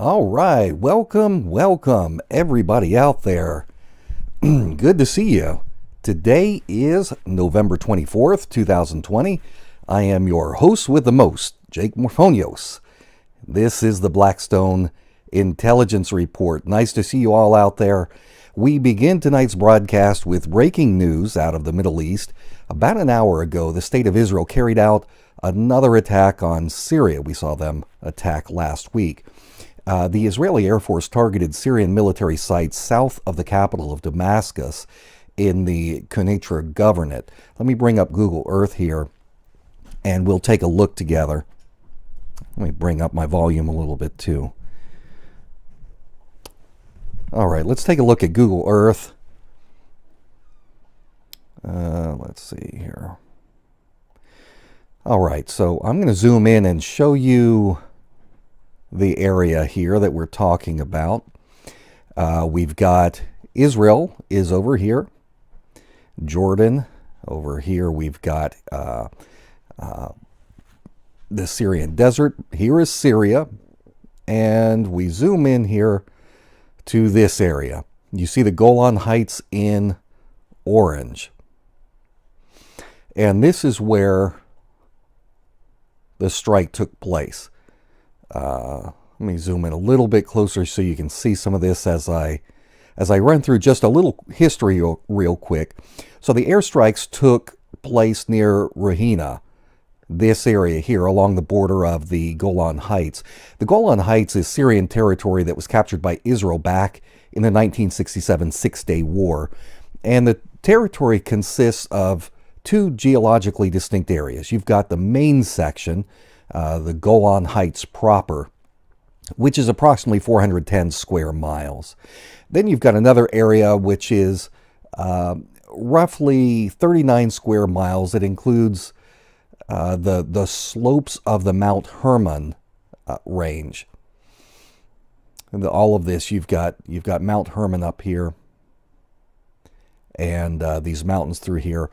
All right, welcome everybody out there. Good to see you. Today is November 24th, 2020. I am your host with the most, Jake Morphonios. This is the Blackstone Intelligence Report. Nice to see you all out there. We begin tonight's broadcast with breaking news out of the Middle East. About an hour ago, the state of Israel carried out another attack on Syria. We saw them attack last week. The Israeli Air Force targeted Syrian military sites south of the capital of Damascus in the Quneitra Governorate. Let me bring up Google Earth here, and we'll take a look together. Let me bring up my volume a little bit too. All right, let's take a look at Google Earth. Let's see here. All right, so I'm going to zoom in and show you the area here that we're talking about. We've got Israel is over here, Jordan over here. We've got the Syrian desert. Here is Syria, and we zoom in here to this area. You see the Golan Heights in orange, and this is where the strike took place. Let me zoom in a little bit closer so you can see some of this as I run through just a little history real quick. So the airstrikes took place near Rahina, this area here along the border of the Golan Heights. The Golan Heights is Syrian territory that was captured by Israel back in the 1967 Six-Day War. And the territory consists of two geologically distinct areas. You've got the main section, the Golan Heights proper, which is approximately 410 square miles. Then you've got another area which is roughly 39 square miles. It includes the slopes of the Mount Hermon range. And all of this, you've got Mount Hermon up here, and these mountains through here.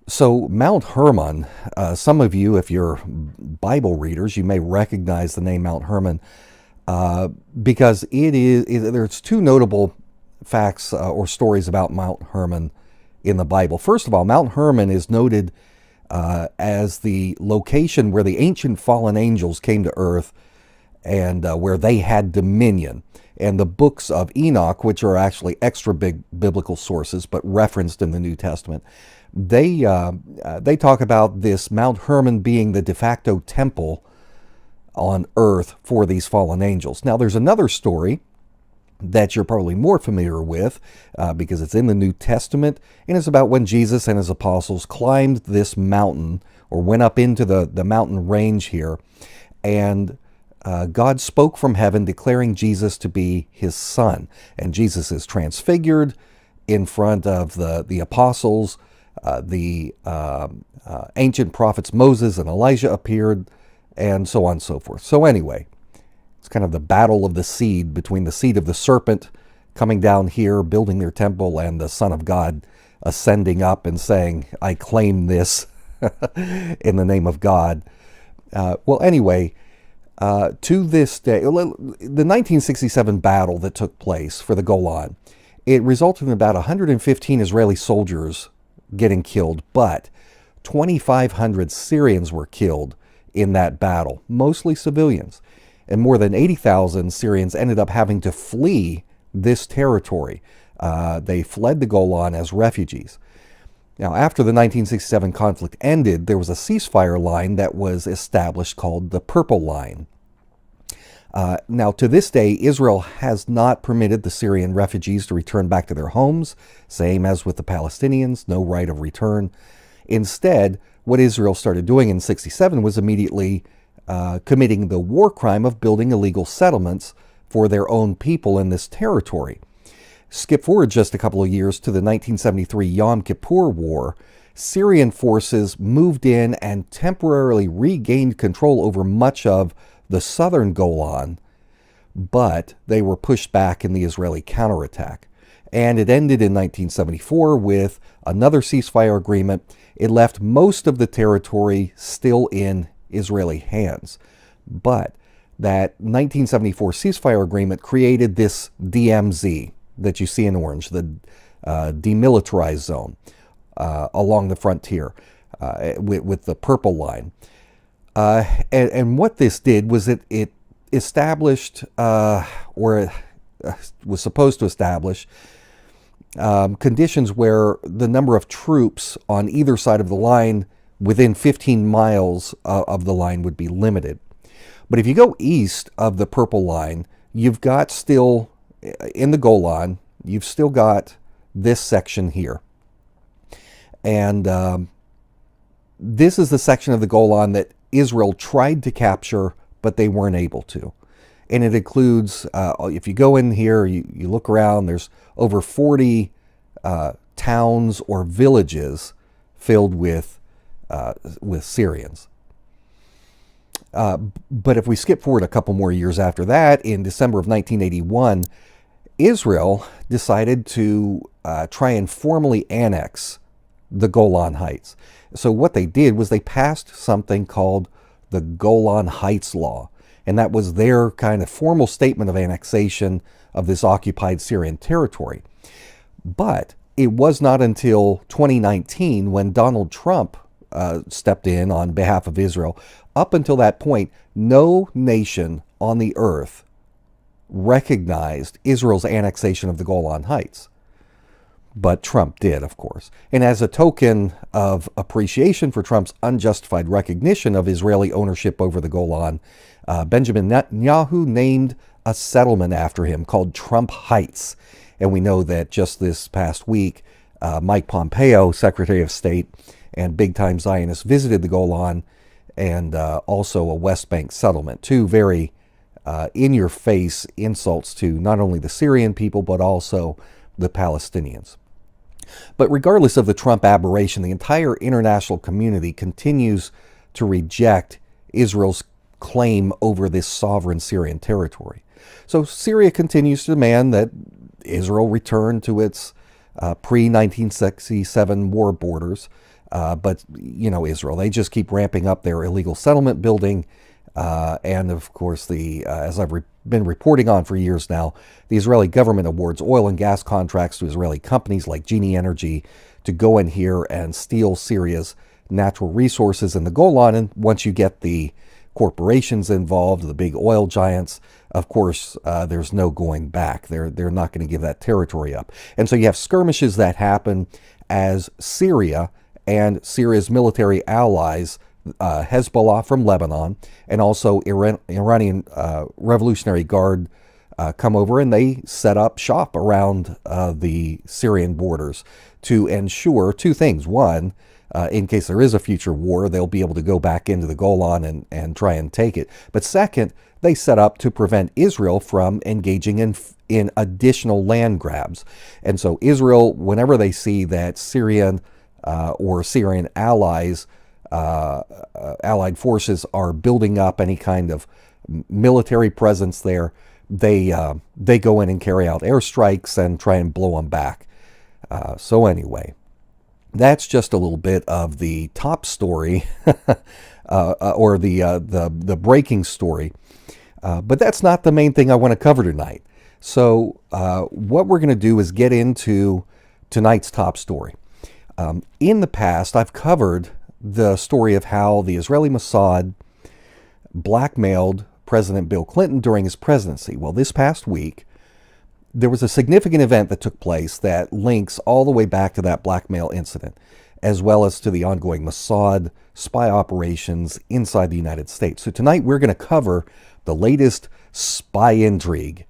So Mount Hermon, some of you, if you're Bible readers, you may recognize the name Mount Hermon because there's two notable facts or stories about Mount Hermon in the Bible. First of all, Mount Hermon is noted as the location where the ancient fallen angels came to earth and where they had dominion. And the books of Enoch, which are actually extra big biblical sources but referenced in the New Testament, they talk about this Mount Hermon being the de facto temple on earth for these fallen angels. Now, there's another story that you're probably more familiar with because it's in the New Testament, and it's about when Jesus and his apostles climbed this mountain or went up into the mountain range here, and God spoke from heaven declaring Jesus to be his son. And Jesus is transfigured in front of the apostles. The ancient prophets Moses and Elijah appeared, and so on and so forth. So anyway, it's kind of the battle of the seed between the seed of the serpent coming down here, building their temple, and the Son of God ascending up and saying, I claim this in the name of God. Well, anyway, to this day, the 1967 battle that took place for the Golan, it resulted in about 115 Israeli soldiers getting killed, but 2,500 Syrians were killed in that battle, mostly civilians. And more than 80,000 Syrians ended up having to flee this territory. They fled the Golan as refugees. Now, after the 1967 conflict ended, there was a ceasefire line that was established called the Purple Line. Now, to this day, Israel has not permitted the Syrian refugees to return back to their homes, same as with the Palestinians, no right of return. Instead, what Israel started doing in 1967 was immediately committing the war crime of building illegal settlements for their own people in this territory. Skip forward just a couple of years to the 1973 Yom Kippur War. Syrian forces moved in and temporarily regained control over much of the southern Golan, but they were pushed back in the Israeli counterattack. And it ended in 1974 with another ceasefire agreement. It left most of the territory still in Israeli hands. But that 1974 ceasefire agreement created this DMZ that you see in orange, the demilitarized zone along the frontier with the purple line. And what this did was it established, or it was supposed to establish, conditions where the number of troops on either side of the line within 15 miles of the line would be limited. But if you go east of the purple line, you've got still, in the Golan, you've still got this section here. And this is the section of the Golan that Israel tried to capture, but they weren't able to. And it includes, if you go in here, you look around, there's over 40 towns or villages filled with Syrians. But if we skip forward a couple more years after that, in December of 1981, Israel decided to try and formally annex the Golan Heights. So what they did was they passed something called the Golan Heights Law. And that was their kind of formal statement of annexation of this occupied Syrian territory. But it was not until 2019 when Donald Trump stepped in on behalf of Israel. Up until that point, no nation on the earth recognized Israel's annexation of the Golan Heights. But Trump did, of course. And as a token of appreciation for Trump's unjustified recognition of Israeli ownership over the Golan, Benjamin Netanyahu named a settlement after him called Trump Heights. And we know that just this past week, Mike Pompeo, Secretary of State and big-time Zionist, visited the Golan and also a West Bank settlement. Two very in-your-face insults to not only the Syrian people, but also the Palestinians. But regardless of the Trump aberration, the entire international community continues to reject Israel's claim over this sovereign Syrian territory. So Syria continues to demand that Israel return to its pre-1967 war borders. But, you know, Israel, they just keep ramping up their illegal settlement building. And, of course, as I've been reporting on for years now, the Israeli government awards oil and gas contracts to Israeli companies like Genie Energy to go in here and steal Syria's natural resources in the Golan. And once you get the corporations involved, the big oil giants, of course, there's no going back. They're not going to give that territory up. And so you have skirmishes that happen as Syria and Syria's military allies, Hezbollah from Lebanon, and also Iranian Revolutionary Guard come over, and they set up shop around the Syrian borders to ensure two things. One, in case there is a future war, they'll be able to go back into the Golan and try and take it. But second, they set up to prevent Israel from engaging in additional land grabs. And so Israel, whenever they see that Syrian or Syrian allies, allied forces are building up any kind of military presence there, they go in and carry out airstrikes and try and blow them back. So anyway, that's just a little bit of the top story or the breaking story. But that's not the main thing I want to cover tonight. So what we're going to do is get into tonight's top story. In the past, I've covered the story of how the Israeli Mossad blackmailed President Bill Clinton during his presidency. Well, this past week, there was a significant event that took place that links all the way back to that blackmail incident, as well as to the ongoing Mossad spy operations inside the United States. So tonight we're going to cover the latest spy intrigue.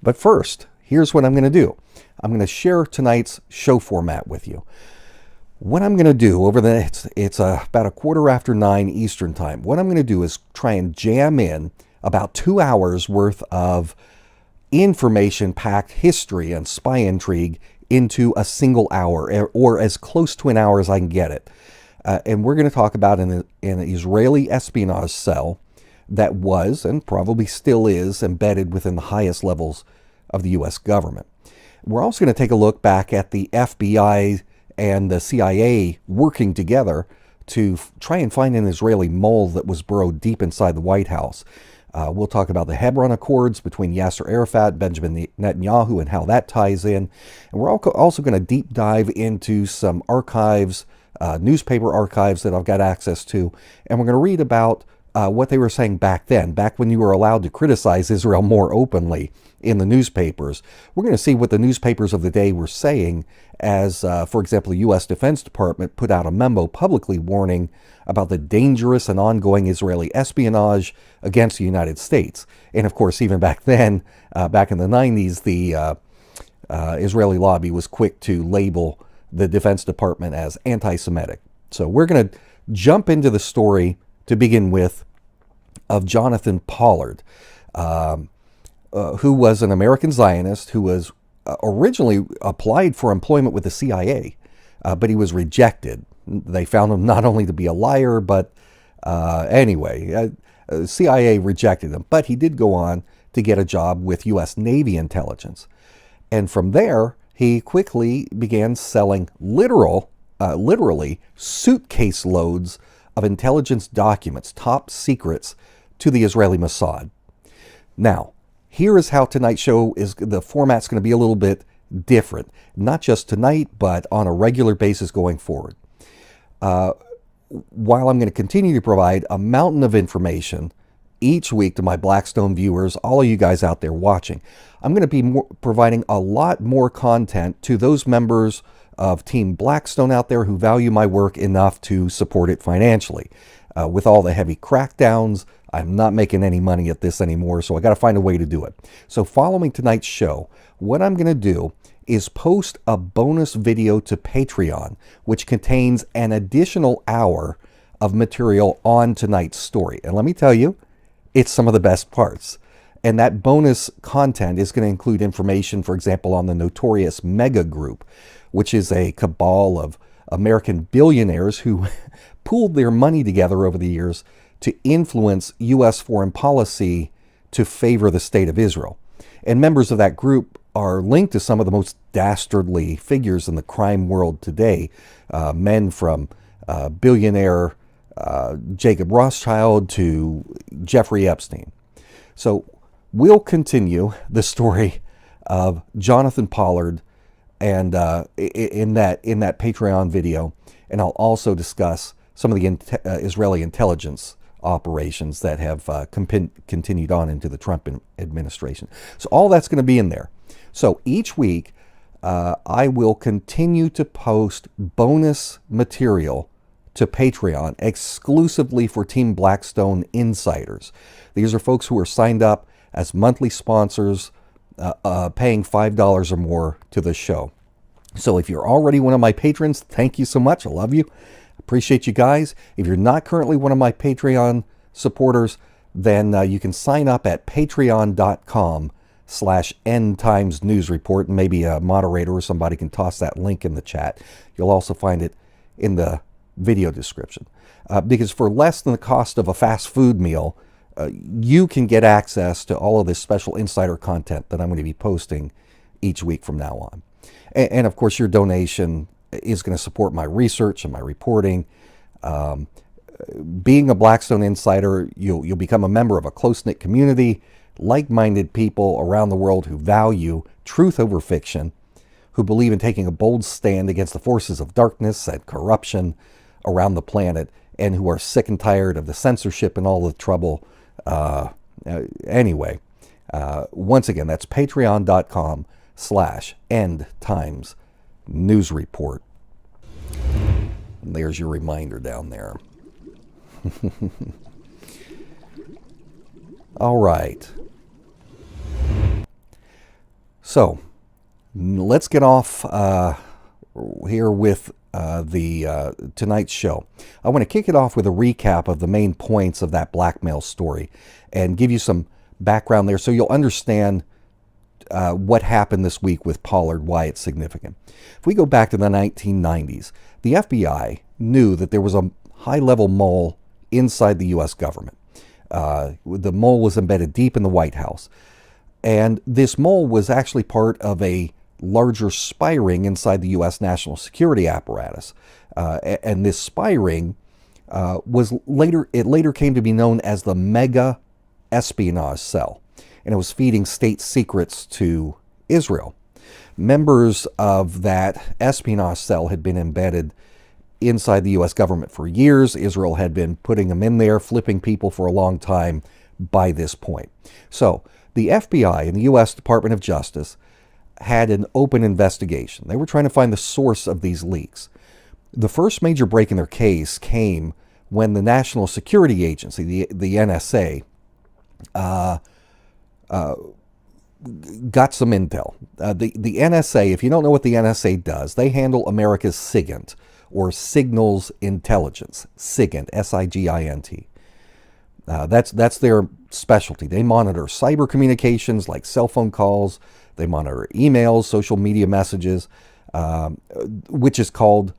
But first, here's what I'm going to do. I'm going to share tonight's show format with you. What I'm going to do it's about 9:15 Eastern time. What I'm going to do is try and jam in about 2 hours worth of information-packed history and spy intrigue into a single hour, or as close to an hour as I can get it. And we're going to talk about an Israeli espionage cell that was, and probably still is, embedded within the highest levels of the U.S. government. We're also going to take a look back at the FBI and the CIA working together to try and find an Israeli mole that was burrowed deep inside the White House. We'll talk about the Hebron Accords between Yasser Arafat and Benjamin Netanyahu and how that ties in. And we're also going to deep dive into some archives, newspaper archives that I've got access to. And we're going to read about what they were saying back then, back when you were allowed to criticize Israel more openly in the newspapers. We're going to see what the newspapers of the day were saying as, for example, the U.S. Defense Department put out a memo publicly warning about the dangerous and ongoing Israeli espionage against the United States. And of course, even back then, back in the 90s, the Israeli lobby was quick to label the Defense Department as anti-Semitic. So we're going to jump into the story to begin with of Jonathan Pollard, who was an American Zionist who was originally applied for employment with the CIA, but he was rejected. They found him not only to be a liar, but anyway, CIA rejected him. But he did go on to get a job with U.S. Navy intelligence. And from there, he quickly began selling literally suitcase loads of intelligence documents, top secrets, to the Israeli Mossad. Now, here is how tonight's show is. The format's going to be a little bit different, not just tonight, but on a regular basis going forward. While I'm going to continue to provide a mountain of information each week to my Blackstone viewers, all of you guys out there watching, I'm going to be providing a lot more content to those members of Team Blackstone out there who value my work enough to support it financially. With all the heavy crackdowns, I'm not making any money at this anymore, so I got to find a way to do it. So following tonight's show, what I'm going to do is post a bonus video to Patreon, which contains an additional hour of material on tonight's story. And let me tell you, it's some of the best parts. And that bonus content is going to include information, for example, on the notorious Mega Group, which is a cabal of American billionaires who pooled their money together over the years to influence U.S. foreign policy to favor the state of Israel. And members of that group are linked to some of the most dastardly figures in the crime world today, men from billionaire Jacob Rothschild to Jeffrey Epstein. So we'll continue the story of Jonathan Pollard and in that Patreon video, and I'll also discuss some of the Israeli intelligence operations that have continued on into the Trump administration. So all that's going to be in there. So each week, I will continue to post bonus material to Patreon exclusively for Team Blackstone insiders. These are folks who are signed up as monthly sponsors, paying $5 or more to the show. So if you're already one of my patrons, thank you so much. I love you. Appreciate you guys. If you're not currently one of my Patreon supporters, then you can sign up at patreon.com/endtimesnewsreport, and maybe a moderator or somebody can toss that link in the chat. You'll also find it in the video description. Because for less than the cost of a fast food meal, you can get access to all of this special insider content that I'm going to be posting each week from now on. And of course, your donation is going to support my research and my reporting. Being a Blackstone insider, you'll become a member of a close-knit community, like-minded people around the world who value truth over fiction, who believe in taking a bold stand against the forces of darkness and corruption around the planet, and who are sick and tired of the censorship and all the trouble. Anyway, once again, that's patreon.com/endtimesnewsreport. And there's your reminder down there. All right. So let's get off here with tonight's show. I want to kick it off with a recap of the main points of that blackmail story and give you some background there so you'll understand what happened this week with Pollard, why it's significant. If we go back to the 1990s, the FBI knew that there was a high-level mole inside the U.S. government. The mole was embedded deep in the White House. And this mole was actually part of a larger spy ring inside the U.S. national security apparatus. And this spy ring later came to be known as the Mega espionage cell, and it was feeding state secrets to Israel. Members of that espionage cell had been embedded inside the U.S. government for years. Israel had been putting them in there, flipping people for a long time by this point. So the FBI and the U.S. Department of Justice had an open investigation. They were trying to find the source of these leaks. The first major break in their case came when the National Security Agency, the NSA, got some intel. The NSA, if you don't know what the NSA does, they handle America's SIGINT, or Signals Intelligence. SIGINT, S-I-G-I-N-T. That's their specialty. They monitor cyber communications like cell phone calls. They monitor emails, social media messages, which is called,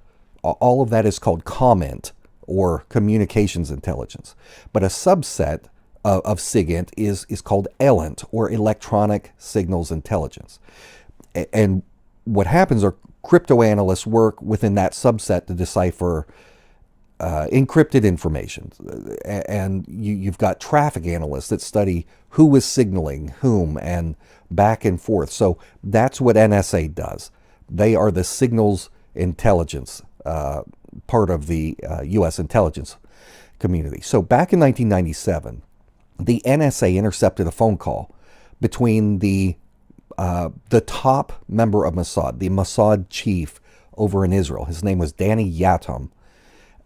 all of that is called comment, or communications intelligence. But a subset of SIGINT is called ELINT, or electronic signals intelligence. And what happens are crypto analysts work within that subset to decipher encrypted information. And you've got traffic analysts that study who is signaling whom and back and forth. So that's what NSA does. They are the signals intelligence part of the U.S. intelligence community. So back in 1997, the NSA intercepted a phone call between the top member of Mossad, the Mossad chief over in Israel. His name was Danny Yatom.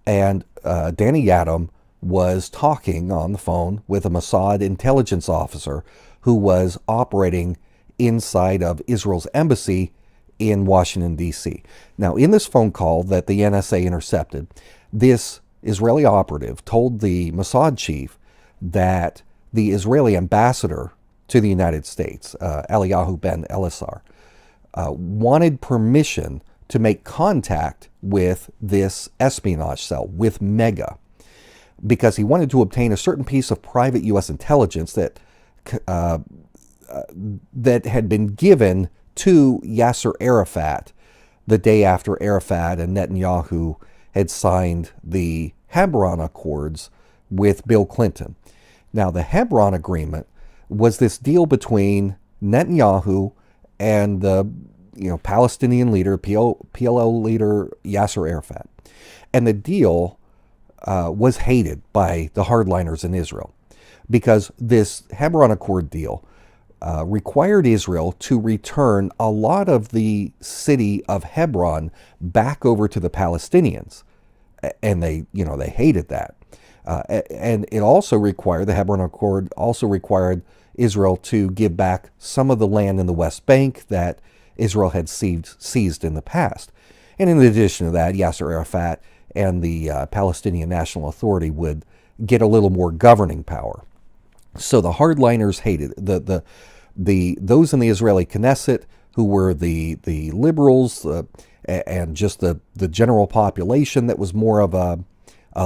And Danny Yatom was talking on the phone with a Mossad intelligence officer who was operating inside of Israel's embassy in Washington, D.C. Now, in this phone call that the NSA intercepted, this Israeli operative told the Mossad chief that the Israeli ambassador to the United States, Eliyahu ben Elisar, wanted permission to make contact with this espionage cell, with MEGA, because he wanted to obtain a certain piece of private U.S. intelligence that had been given to Yasser Arafat the day after Arafat and Netanyahu had signed the Hebron Accords with Bill Clinton. Now, the Hebron Agreement was this deal between Netanyahu and the Palestinian leader, PLO leader Yasser Arafat. And the deal was hated by the hardliners in Israel because this Hebron Accord deal required Israel to return a lot of the city of Hebron back over to the Palestinians. And they hated that. And it also required, the Hebron Accord also required Israel to give back some of the land in the West Bank that Israel had seized in the past. And in addition to that, Yasser Arafat and the Palestinian National Authority would get a little more governing power. So the hardliners hated those in the Israeli Knesset, who were the liberals and just the general population that was more of a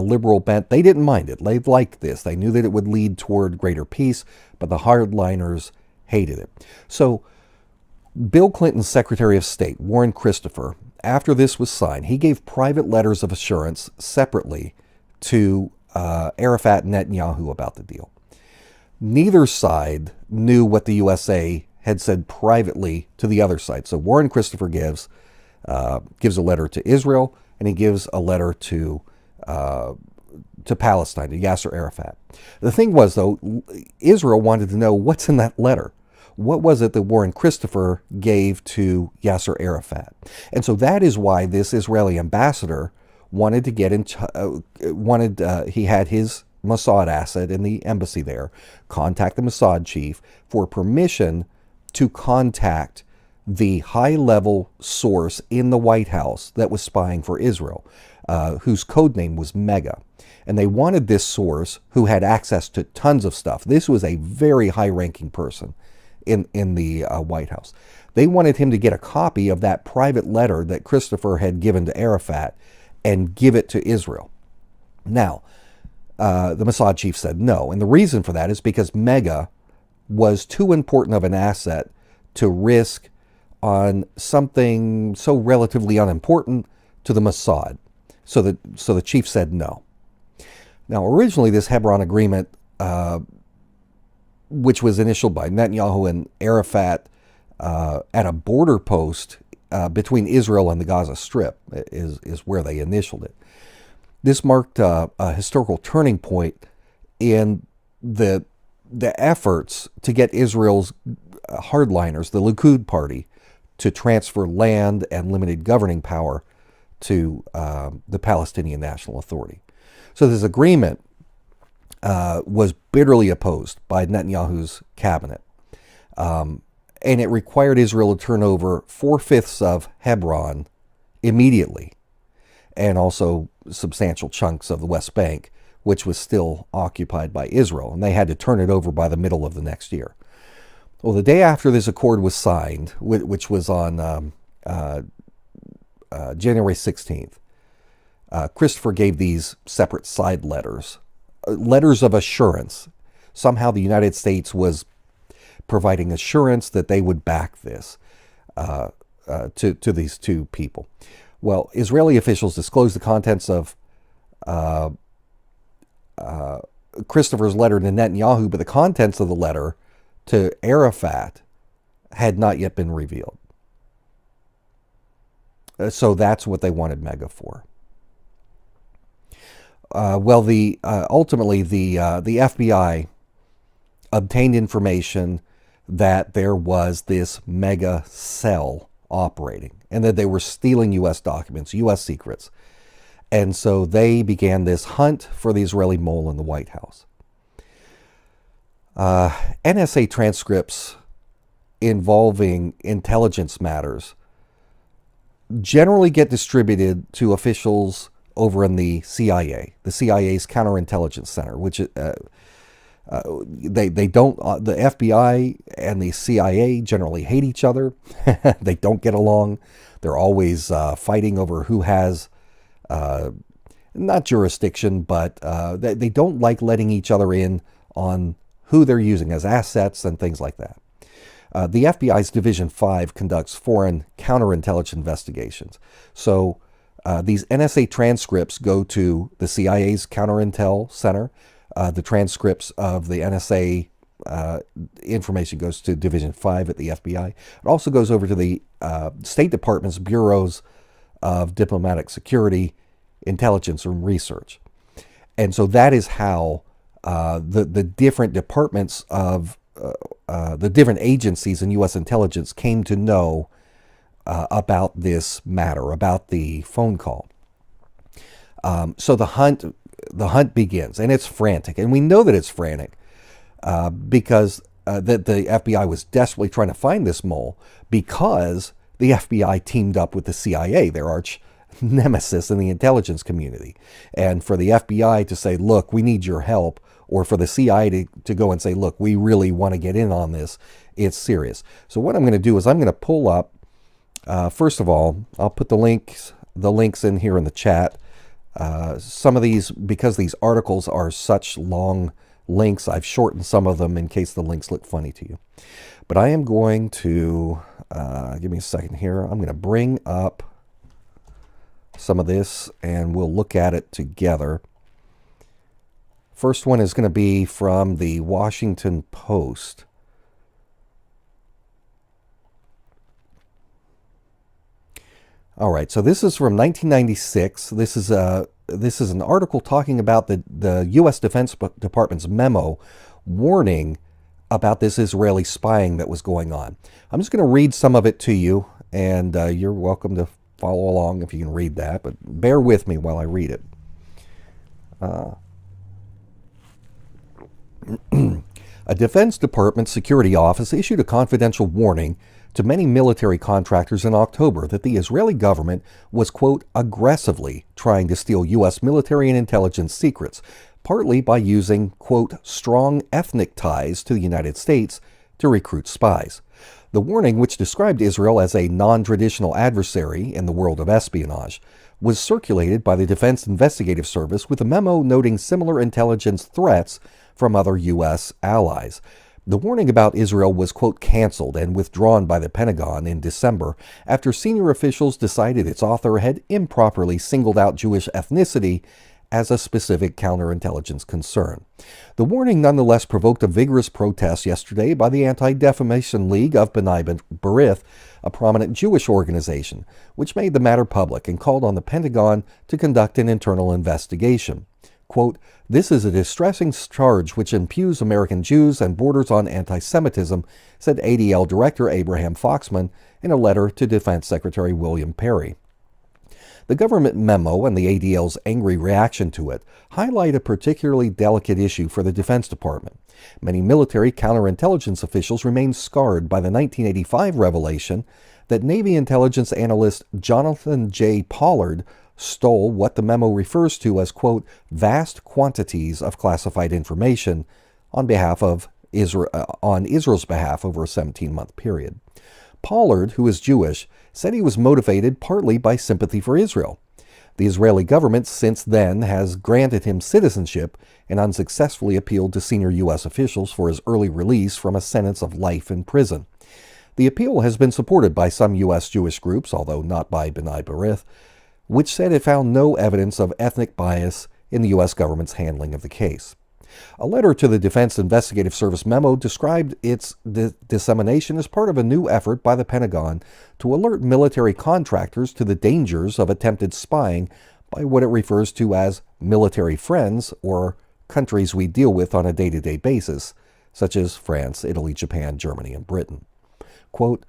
liberal bent. They didn't mind it. They liked this. They knew that it would lead toward greater peace, but the hardliners hated it. So Bill Clinton's Secretary of State, Warren Christopher, after this was signed, he gave private letters of assurance separately to Arafat and Netanyahu about the deal. Neither side knew what the USA had said privately to the other side. So Warren Christopher gives a letter to Israel, and he gives a letter to Palestine, to Yasser Arafat. The thing was, though, Israel wanted to know what's in that letter. What was it that Warren Christopher gave to Yasser Arafat? And so that is why this Israeli ambassador wanted to get he had his Mossad asset in the embassy there, contact the Mossad chief for permission to contact the high-level source in the White House that was spying for Israel, whose code name was MEGA. And they wanted this source who had access to tons of stuff. This was a very high-ranking person in the White House. They wanted him to get a copy of that private letter that Christopher had given to Arafat and give it to Israel. Now, the Mossad chief said no. And the reason for that is because MEGA was too important of an asset to risk on something so relatively unimportant to the Mossad. So the chief said no. Now, originally, this Hebron Agreement which was initialed by Netanyahu and Arafat at a border post between Israel and the Gaza Strip, is where they initialed it. This marked a historical turning point in the efforts to get Israel's hardliners, the Likud party, to transfer land and limited governing power to the Palestinian National Authority. So this agreement was bitterly opposed by Netanyahu's cabinet. And it required Israel to turn over 4/5 of Hebron immediately, and also substantial chunks of the West Bank, which was still occupied by Israel. And they had to turn it over by the middle of the next year. Well, the day after this accord was signed, which was on January 16th, Christopher gave these separate side letters, letters of assurance. Somehow the United States was providing assurance that they would back this to these two people. Well, Israeli officials disclosed the contents of Christopher's letter to Netanyahu, but the contents of the letter to Arafat had not yet been revealed. So that's what they wanted MEGA for. Ultimately the FBI obtained information that there was this mega cell operating, and that they were stealing U.S. documents, U.S. secrets. And so they began this hunt for the Israeli mole in the White House. NSA transcripts involving intelligence matters generally get distributed to officials over in the CIA, the CIA's Counterintelligence Center, which they don't. The FBI and the CIA generally hate each other. They don't get along. They're always fighting over who has not jurisdiction, but they don't like letting each other in on who they're using as assets and things like that. The FBI's Division 5 conducts foreign counterintelligence investigations. So these NSA transcripts go to the CIA's Counterintel Center. The transcripts of the NSA information goes to Division 5 at the FBI. It also goes over to the State Department's Bureaus of Diplomatic Security, Intelligence, and Research. And so that is how the different departments of the different agencies in U.S. intelligence came to know about this matter, about the phone call. So the hunt begins, and it's frantic. And we know that it's frantic because that the FBI was desperately trying to find this mole, because the FBI teamed up with the CIA, their arch nemesis in the intelligence community. And for the FBI to say, look, we need your help, or for the CIA to go and say, look, we really want to get in on this, it's serious. So what I'm going to do is I'm going to pull up, first of all, I'll put the links in here in the chat. Some of these, because these articles are such long links, I've shortened some of them in case the links look funny to you. But I am going to, give me a second here, I'm going to bring up some of this and we'll look at it together. First one is going to be from the Washington Post. All right, so this is from 1996. This is an article talking about the U.S. Defense Department's memo warning about this Israeli spying that was going on. I'm just going to read some of it to you, and you're welcome to follow along if you can read that, but bear with me while I read it. A Defense Department security office issued a confidential warning to many military contractors in October that the Israeli government was, quote, aggressively trying to steal U.S. military and intelligence secrets, partly by using, quote, strong ethnic ties to the United States to recruit spies. The warning, which described Israel as a non-traditional adversary in the world of espionage, was circulated by the Defense Investigative Service with a memo noting similar intelligence threats from other U.S. allies. The warning about Israel was, quote, canceled and withdrawn by the Pentagon in December after senior officials decided its author had improperly singled out Jewish ethnicity as a specific counterintelligence concern. The warning nonetheless provoked a vigorous protest yesterday by the Anti-Defamation League of B'nai B'rith, a prominent Jewish organization, which made the matter public and called on the Pentagon to conduct an internal investigation. Quote, "This is a distressing charge which impugns American Jews and borders on anti-Semitism," said ADL Director Abraham Foxman in a letter to Defense Secretary William Perry. The government memo and the ADL's angry reaction to it highlight a particularly delicate issue for the Defense Department. Many military counterintelligence officials remain scarred by the 1985 revelation that Navy intelligence analyst Jonathan J. Pollard stole what the memo refers to as, quote, "vast quantities of classified information" on Israel's behalf over a 17-month period. Pollard, who is Jewish, said he was motivated partly by sympathy for Israel. The Israeli government since then has granted him citizenship and unsuccessfully appealed to senior U.S. officials for his early release from a sentence of life in prison. The appeal has been supported by some U.S. Jewish groups, although not by B'nai B'rith, which said it found no evidence of ethnic bias in the U.S. government's handling of the case. A letter to the Defense Investigative Service memo described its dissemination as part of a new effort by the Pentagon to alert military contractors to the dangers of attempted spying by what it refers to as military friends, or countries we deal with on a day-to-day basis, such as France, Italy, Japan, Germany, and Britain. Quote,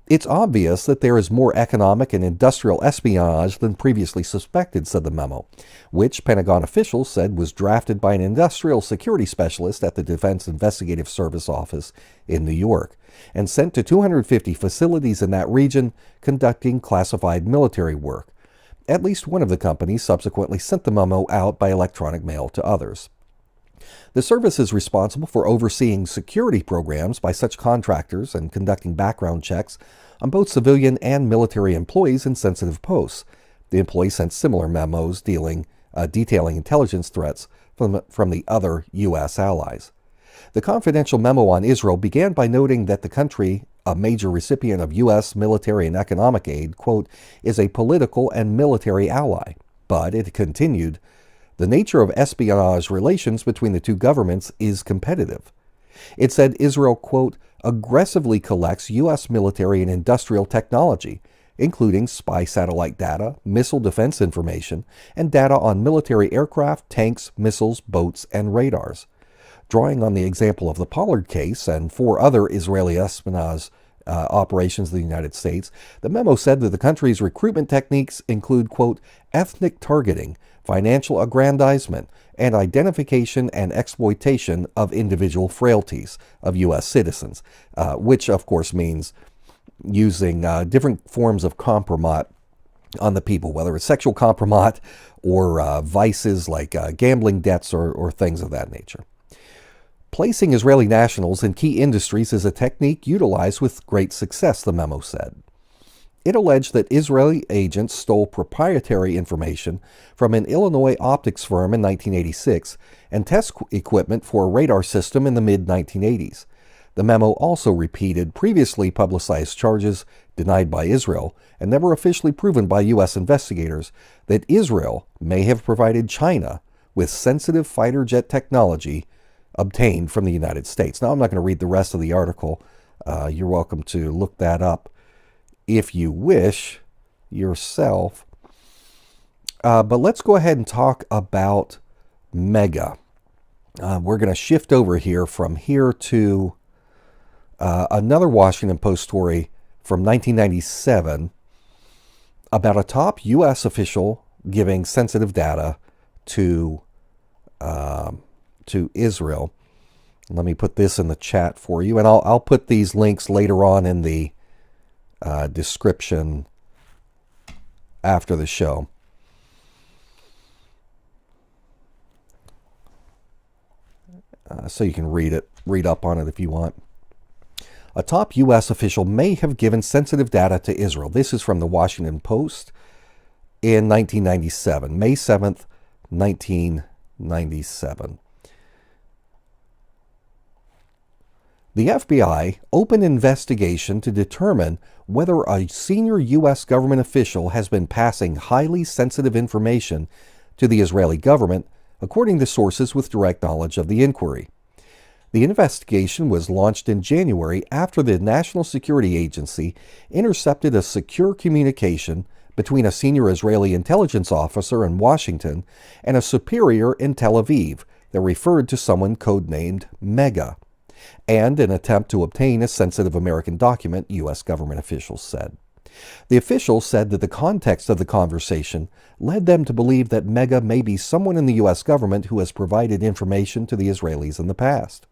"It's obvious that there is more economic and industrial espionage than previously suspected," said the memo, which Pentagon officials said was drafted by an industrial security specialist at the Defense Investigative Service office in New York, and sent to 250 facilities in that region conducting classified military work. At least one of the companies subsequently sent the memo out by electronic mail to others. The service is responsible for overseeing security programs by such contractors and conducting background checks on both civilian and military employees in sensitive posts. The employee sent similar memos detailing intelligence threats from the other U.S. allies. The confidential memo on Israel began by noting that the country, a major recipient of U.S. military and economic aid, quote, "is a political and military ally." But it continued, "The nature of espionage relations between the two governments is competitive." It said Israel, quote, "aggressively collects U.S. military and industrial technology, including spy satellite data, missile defense information, and data on military aircraft, tanks, missiles, boats, and radars." Drawing on the example of the Pollard case and 4 other Israeli espionage operations in the United States, the memo said that the country's recruitment techniques include, quote, "ethnic targeting, financial aggrandizement, and identification and exploitation of individual frailties of U.S. citizens," which, of course, means using different forms of compromise on the people, whether it's sexual compromise or vices like gambling debts or things of that nature. Placing Israeli nationals in key industries is a technique utilized with great success, the memo said. It alleged that Israeli agents stole proprietary information from an Illinois optics firm in 1986 and test equipment for a radar system in the mid-1980s. The memo also repeated previously publicized charges denied by Israel and never officially proven by U.S. investigators that Israel may have provided China with sensitive fighter jet technology obtained from the United States. Now, I'm not going to read the rest of the article. You're welcome to look that up if you wish yourself. But let's go ahead and talk about MEGA. We're going to shift over here from here to another Washington Post story from 1997 about a top U.S. official giving sensitive data to Israel. Let me put this in the chat for you, and I'll put these links later on in the description after the show. So you can read up on it if you want. A top U.S. official may have given sensitive data to Israel. This is from the Washington Post in 1997, May 7th, 1997. The FBI opened an investigation to determine whether a senior U.S. government official has been passing highly sensitive information to the Israeli government, according to sources with direct knowledge of the inquiry. The investigation was launched in January after the National Security Agency intercepted a secure communication between a senior Israeli intelligence officer in Washington and a superior in Tel Aviv that referred to someone codenamed Mega, and an attempt to obtain a sensitive American document, U.S. government officials said. The officials said that the context of the conversation led them to believe that Mega may be someone in the U.S. government who has provided information to the Israelis in the past.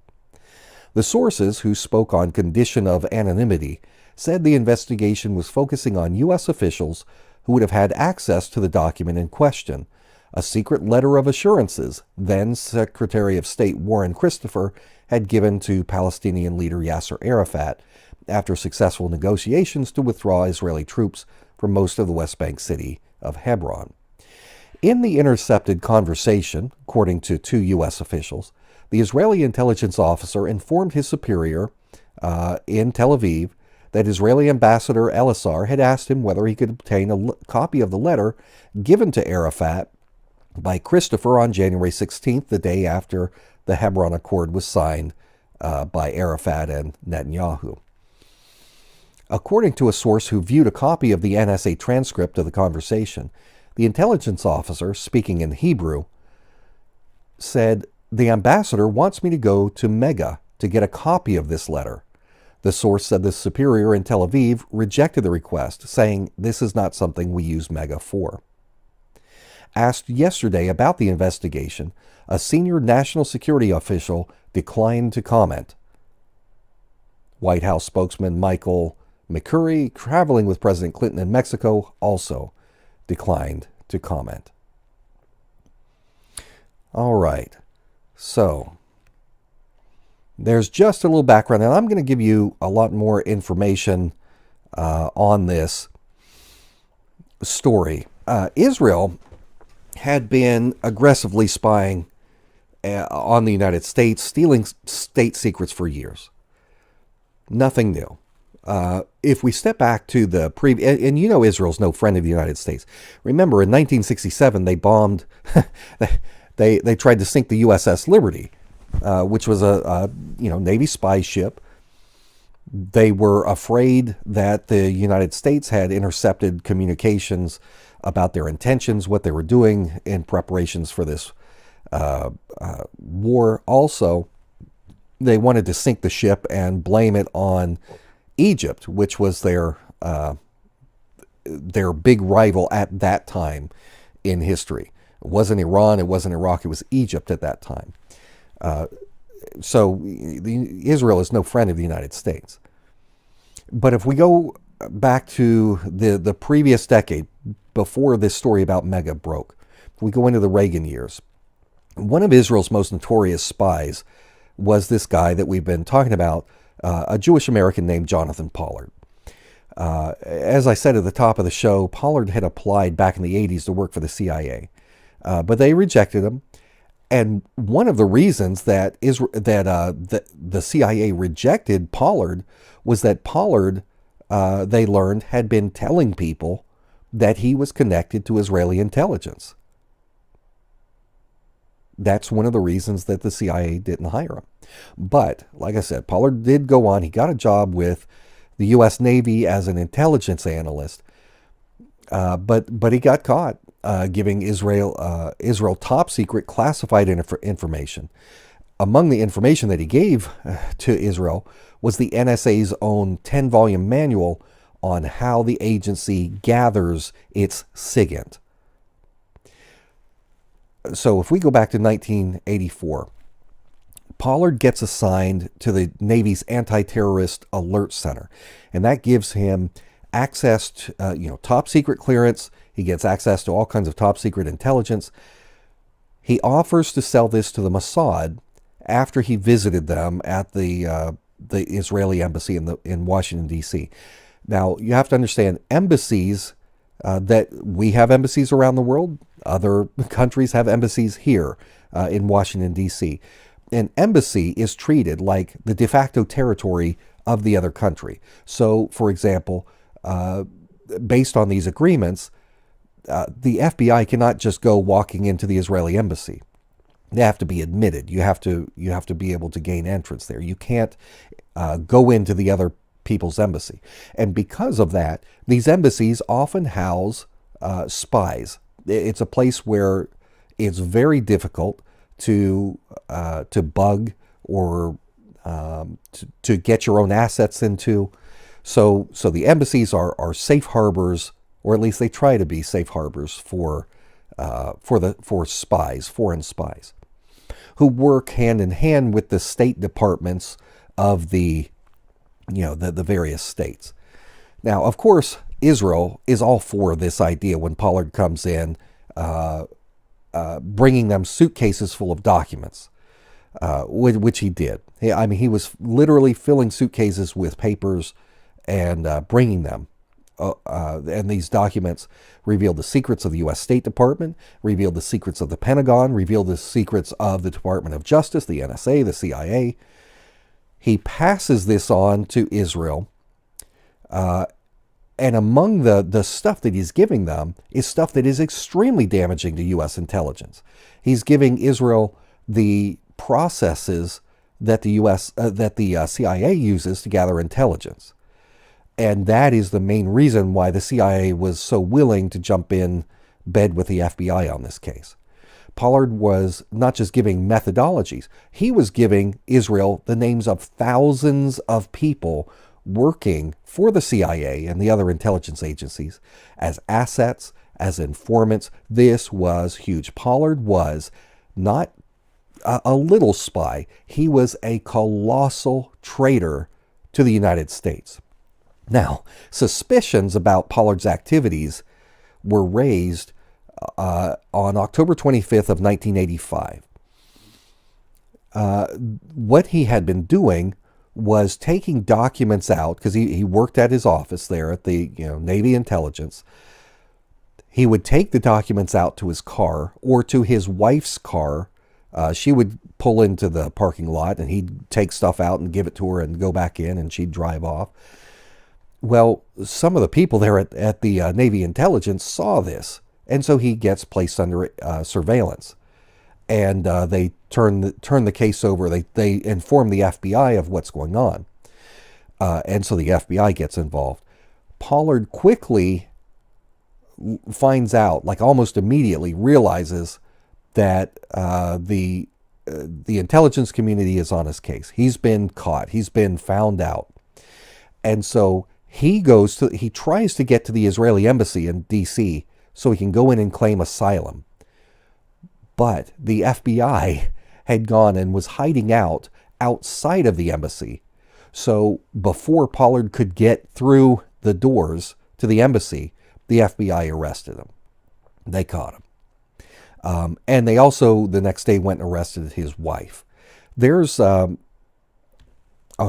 The sources, who spoke on condition of anonymity, said the investigation was focusing on U.S. officials who would have had access to the document in question, a secret letter of assurances then Secretary of State Warren Christopher had given to Palestinian leader Yasser Arafat after successful negotiations to withdraw Israeli troops from most of the West Bank city of Hebron. In the intercepted conversation, according to two U.S. officials, the Israeli intelligence officer informed his superior in Tel Aviv that Israeli Ambassador Elazar had asked him whether he could obtain a copy of the letter given to Arafat by Christopher on January 16th, the day after the Hebron Accord was signed by Arafat and Netanyahu. According to a source who viewed a copy of the NSA transcript of the conversation, the intelligence officer, speaking in Hebrew, said, "The ambassador wants me to go to Mega to get a copy of this letter." The source said the superior in Tel Aviv rejected the request, saying, "This is not something we use Mega for." Asked yesterday about the investigation, a senior national security official declined to comment. White House spokesman Michael McCurry, traveling with President Clinton in Mexico, also declined to comment. All right. So, there's just a little background, and I'm going to give you a lot more information on this story. Israel had been aggressively spying on the United States, stealing state secrets for years. Nothing new. If we step back to the previous, and you know Israel's no friend of the United States. Remember, in 1967, they bombed, they tried to sink the USS Liberty, which was a Navy spy ship. They were afraid that the United States had intercepted communications about their intentions, what they were doing in preparations for this war. Also, they wanted to sink the ship and blame it on Egypt, which was their big rival at that time in history. It wasn't Iran, it wasn't Iraq, it was Egypt at that time. So Israel is no friend of the United States. But if we go back to the previous decade, before this story about Mega broke, we go into the Reagan years. One of Israel's most notorious spies was this guy that we've been talking about, a Jewish American named Jonathan Pollard. As I said at the top of the show, Pollard had applied back in the 80s to work for the CIA, but they rejected him. And one of the reasons that the CIA rejected Pollard was that Pollard, they learned, had been telling people that he was connected to Israeli intelligence. That's one of the reasons that the CIA didn't hire him. But, like I said, Pollard did go on. He got a job with the U.S. Navy as an intelligence analyst. But he got caught giving Israel top secret classified information. Among the information that he gave to Israel was the NSA's own 10-volume manual on how the agency gathers its SIGINT. So if we go back to 1984, Pollard gets assigned to the Navy's Anti-Terrorist Alert Center, and that gives him access to top secret clearance. He gets access to all kinds of top secret intelligence. He offers to sell this to the Mossad after he visited them at the Israeli embassy in Washington, D.C. Now, you have to understand, embassies, that we have embassies around the world, other countries have embassies here in Washington, D.C. An embassy is treated like the de facto territory of the other country. So, for example, based on these agreements, the FBI cannot just go walking into the Israeli embassy. They have to be admitted. You have to be able to gain entrance there. You can't go into the other people's embassy. And because of that, these embassies often house spies. It's a place where it's very difficult to bug or to get your own assets into. So the embassies are safe harbors, or at least they try to be safe harbors for spies, foreign spies, who work hand in hand with the state departments of the various states. Now, of course, Israel is all for this idea when Pollard comes in, bringing them suitcases full of documents, which he did. He was literally filling suitcases with papers and bringing them. And these documents revealed the secrets of the U.S. State Department, revealed the secrets of the Pentagon, revealed the secrets of the Department of Justice, the NSA, the CIA. He passes this on to Israel. And among the stuff that he's giving them is stuff that is extremely damaging to U.S. intelligence. He's giving Israel the processes that the CIA uses to gather intelligence. And that is the main reason why the CIA was so willing to jump in bed with the FBI on this case. Pollard was not just giving methodologies, he was giving Israel the names of thousands of people working for the CIA and the other intelligence agencies as assets, as informants. This was huge. Pollard was not a little spy. He was a colossal traitor to the United States. Now, suspicions about Pollard's activities were raised on October 25th of 1985. What he had been doing was taking documents out, because he worked at his office there at the Navy Intelligence. He would take the documents out to his car or to his wife's car. She would pull into the parking lot and he'd take stuff out and give it to her and go back in, and she'd drive off. Well, some of the people there at the Navy Intelligence saw this, and so he gets placed under surveillance. And they turn the case over. They inform the FBI of what's going on, and so the FBI gets involved. Pollard quickly finds out, like almost immediately, realizes that the intelligence community is on his case. He's been caught. He's been found out, and so he tries to get to the Israeli embassy in D.C. so he can go in and claim asylum. But the FBI had gone and was hiding outside of the embassy. So before Pollard could get through the doors to the embassy, the FBI arrested him. They caught him. And they also, the next day, went and arrested his wife. There's, I'll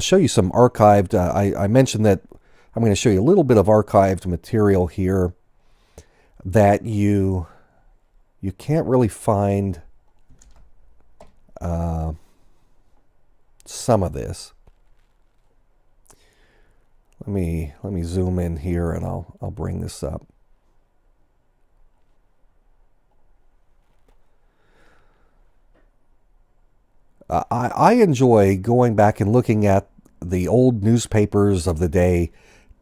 show you some archived, I mentioned that I'm going to show you a little bit of archived material here that you can't really find some of this. Let me zoom in here and I'll bring this up. I enjoy going back and looking at the old newspapers of the day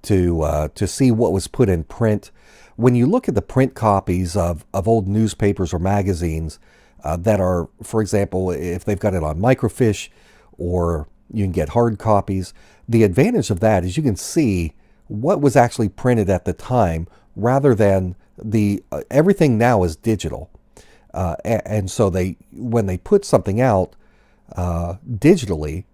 to see what was put in print. When you look at the print copies of old newspapers or magazines that are, for example, if they've got it on microfiche, or you can get hard copies, the advantage of that is you can see what was actually printed at the time, rather than everything now is digital. And so when they put something out digitally,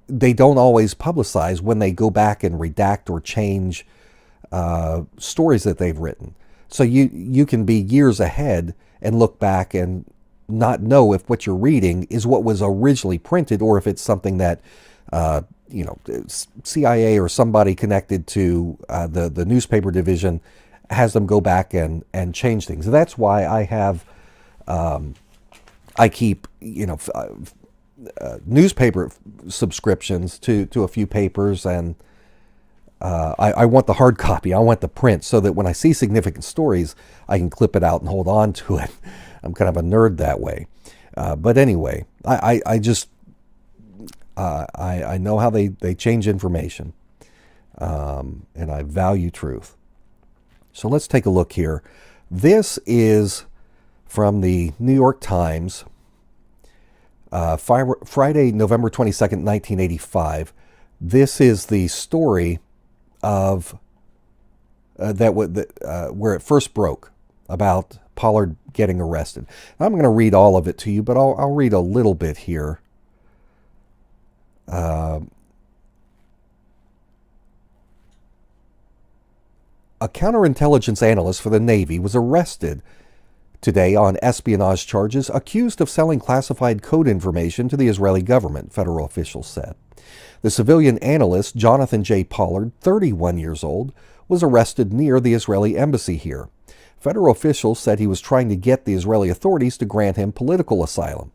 they don't always publicize when they go back and redact or change stories that they've written. So you can be years ahead and look back and not know if what you're reading is what was originally printed, or if it's something that CIA or somebody connected to the newspaper division has them go back and change things. That's why I keep newspaper subscriptions to a few papers, and I want the hard copy. I want the print so that when I see significant stories, I can clip it out and hold on to it. I'm kind of a nerd that way. But anyway, I just I know how they change information, and I value truth. So let's take a look here. This is from the New York Times, Friday, November 22nd, 1985. This is the story of where it first broke about Pollard getting arrested. I'm going to read all of it to you, but I'll read a little bit here. A counterintelligence analyst for the Navy was arrested today on espionage charges, accused of selling classified code information to the Israeli government, federal officials said. The civilian analyst, Jonathan J. Pollard, 31 years old, was arrested near the Israeli embassy here. Federal officials said he was trying to get the Israeli authorities to grant him political asylum.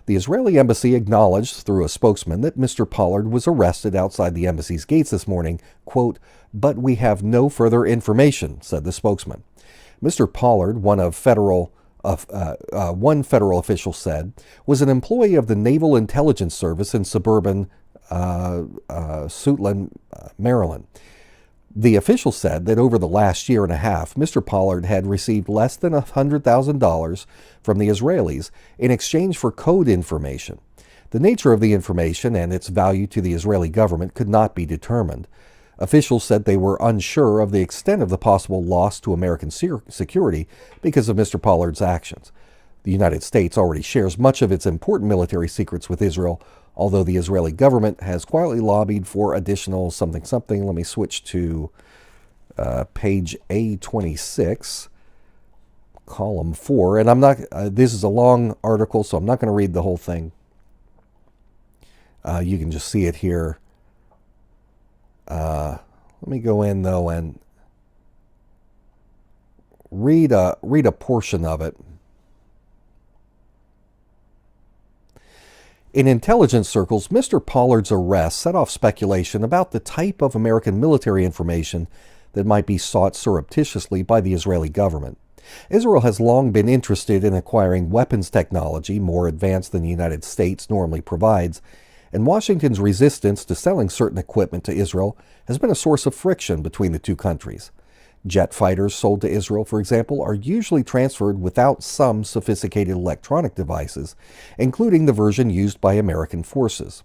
The Israeli embassy acknowledged through a spokesman that Mr. Pollard was arrested outside the embassy's gates this morning, quote, "But we have no further information," said the spokesman. Mr. Pollard, one federal official said, was an employee of the Naval Intelligence Service in suburban Suitland, Maryland. The official said that over the last year and a half, Mr. Pollard had received less than $100,000 from the Israelis in exchange for code information. The nature of the information and its value to the Israeli government could not be determined. Officials said they were unsure of the extent of the possible loss to American security because of Mr. Pollard's actions. The United States already shares much of its important military secrets with Israel, although the Israeli government has quietly lobbied for additional something. Let me switch to page A26, column 4. And I'm not, this is a long article, so I'm not going to read the whole thing. You can just see it here. Let me go in, though, and read a portion of it. In intelligence circles, Mr. Pollard's arrest set off speculation about the type of American military information that might be sought surreptitiously by the Israeli government. Israel has long been interested in acquiring weapons technology more advanced than the United States normally provides, and Washington's resistance to selling certain equipment to Israel has been a source of friction between the two countries. Jet fighters sold to Israel, for example, are usually transferred without some sophisticated electronic devices, including the version used by American forces.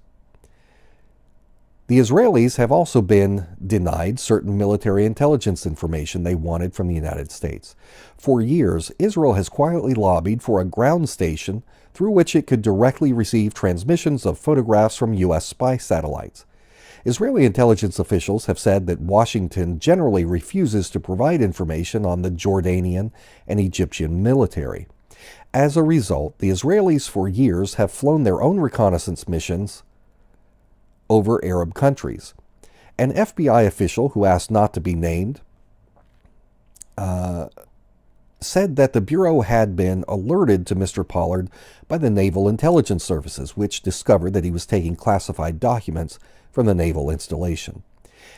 The Israelis have also been denied certain military intelligence information they wanted from the United States. For years, Israel has quietly lobbied for a ground station through which it could directly receive transmissions of photographs from U.S. spy satellites. Israeli intelligence officials have said that Washington generally refuses to provide information on the Jordanian and Egyptian military. As a result, the Israelis for years have flown their own reconnaissance missions over Arab countries. An FBI official who asked not to be named said that the Bureau had been alerted to Mr. Pollard by the Naval Intelligence Services, which discovered that he was taking classified documents from the naval installation.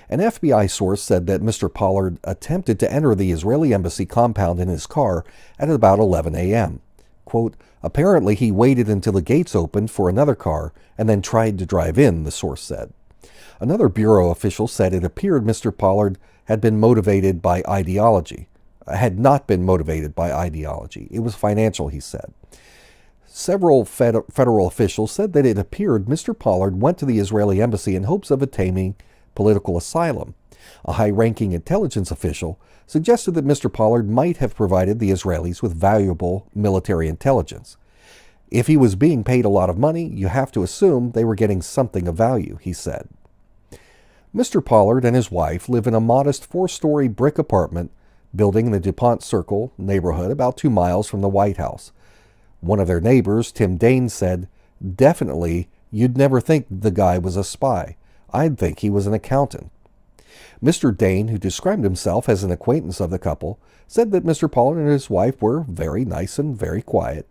An FBI source said that Mr. Pollard attempted to enter the Israeli embassy compound in his car at about 11 a.m. Quote, "Apparently he waited until the gates opened for another car and then tried to drive in," the source said. Another Bureau official said it appeared Mr. Pollard had not been motivated by ideology. It was financial, he said. Several federal officials said that it appeared Mr. Pollard went to the Israeli embassy in hopes of attaining political asylum. A high-ranking intelligence official suggested that Mr. Pollard might have provided the Israelis with valuable military intelligence. If he was being paid a lot of money, you have to assume they were getting something of value, he said. Mr. Pollard and his wife live in a modest 4-story brick apartment building in the DuPont Circle neighborhood about 2 miles from the White House. One of their neighbors, Tim Dane, said, "Definitely, you'd never think the guy was a spy. I'd think he was an accountant." Mr. Dane, who described himself as an acquaintance of the couple, said that Mr. Pollard and his wife were very nice and very quiet.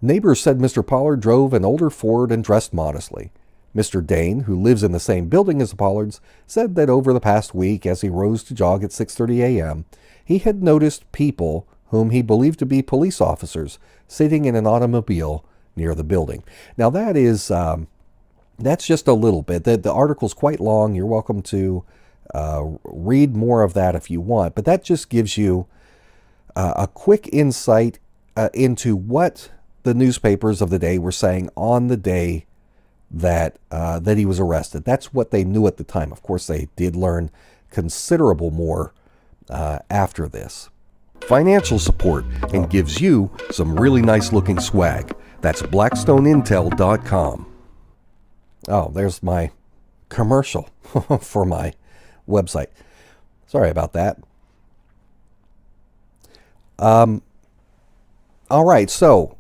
Neighbors said Mr. Pollard drove an older Ford and dressed modestly. Mr. Dane, who lives in the same building as the Pollards, said that over the past week, as he rose to jog at 6:30 a.m., he had noticed people whom he believed to be police officers sitting in an automobile near the building. Now that is, that's just a little bit. The article's quite long. You're welcome to read more of that if you want, but that just gives you a quick insight into what the newspapers of the day were saying on the day that that he was arrested. That's what they knew at the time. Of course, they did learn considerable more after this. Financial support and gives you some really nice looking swag. That's blackstoneintel.com. Oh, there's my commercial for my website. Sorry about that. All right, so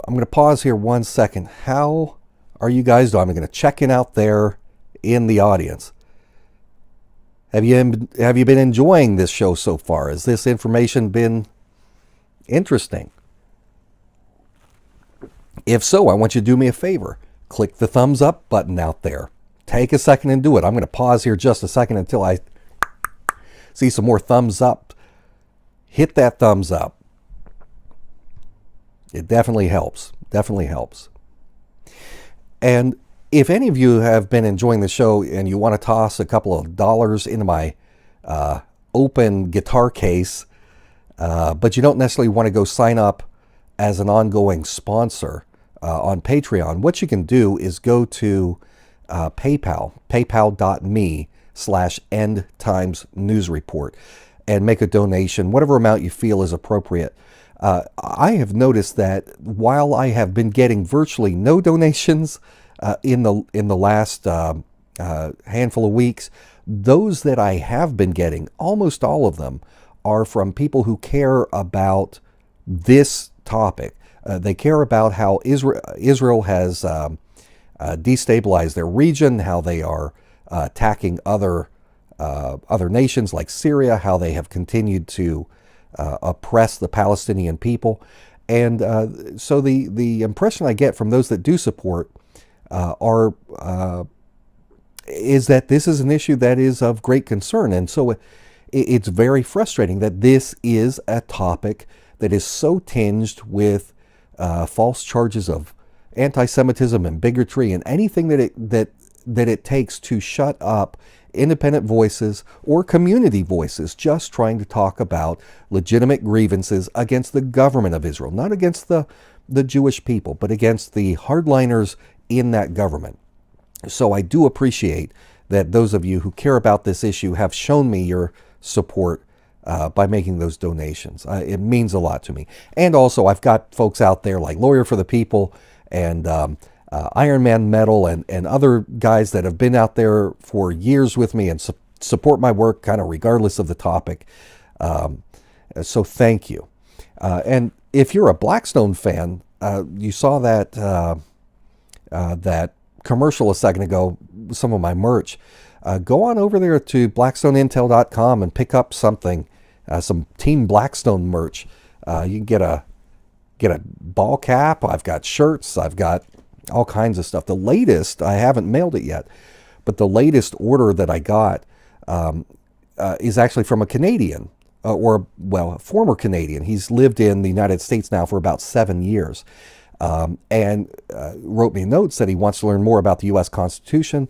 I'm going to pause here 1 second. How are you guys doing? I'm going to check in out there in the audience. Have you been enjoying this show so far? Has this information been interesting? If so, I want you to do me a favor. Click the thumbs up button out there. Take a second and do it. I'm going to pause here just a second until I see some more thumbs up. Hit that thumbs up. It definitely helps. Definitely helps. And if any of you have been enjoying the show and you want to toss a couple of dollars into my open guitar case, but you don't necessarily want to go sign up as an ongoing sponsor on Patreon, what you can do is go to PayPal, paypal.me/endtimesnewsreport, and make a donation, whatever amount you feel is appropriate. I have noticed that while I have been getting virtually no donations in the last handful of weeks, those that I have been getting, almost all of them, are from people who care about this topic. They care about how Israel has destabilized their region, how they are attacking other nations like Syria, how they have continued to oppress the Palestinian people. And so the impression I get from those that do support is that this is an issue that is of great concern. And so it's very frustrating that this is a topic that is so tinged with false charges of anti-Semitism and bigotry and anything that it takes to shut up independent voices or community voices just trying to talk about legitimate grievances against the government of Israel, not against the Jewish people, but against the hardliners in that government. So I do appreciate that those of you who care about this issue have shown me your support by making those donations. It means a lot to me. And also, I've got folks out there like Lawyer for the People and Iron Man Metal and other guys that have been out there for years with me and support my work kind of regardless of the topic. So thank you. And if you're a Blackstone fan, you saw that that commercial a second ago, some of my merch. Go on over there to blackstoneintel.com and pick up something, some Team Blackstone merch. You can get a ball cap. I've got shirts. I've got all kinds of stuff. The latest, I haven't mailed it yet, but the latest order that I got is actually from a Canadian, a former Canadian. He's lived in the United States now for about 7 years, and wrote me a note, said he wants to learn more about the U.S. Constitution.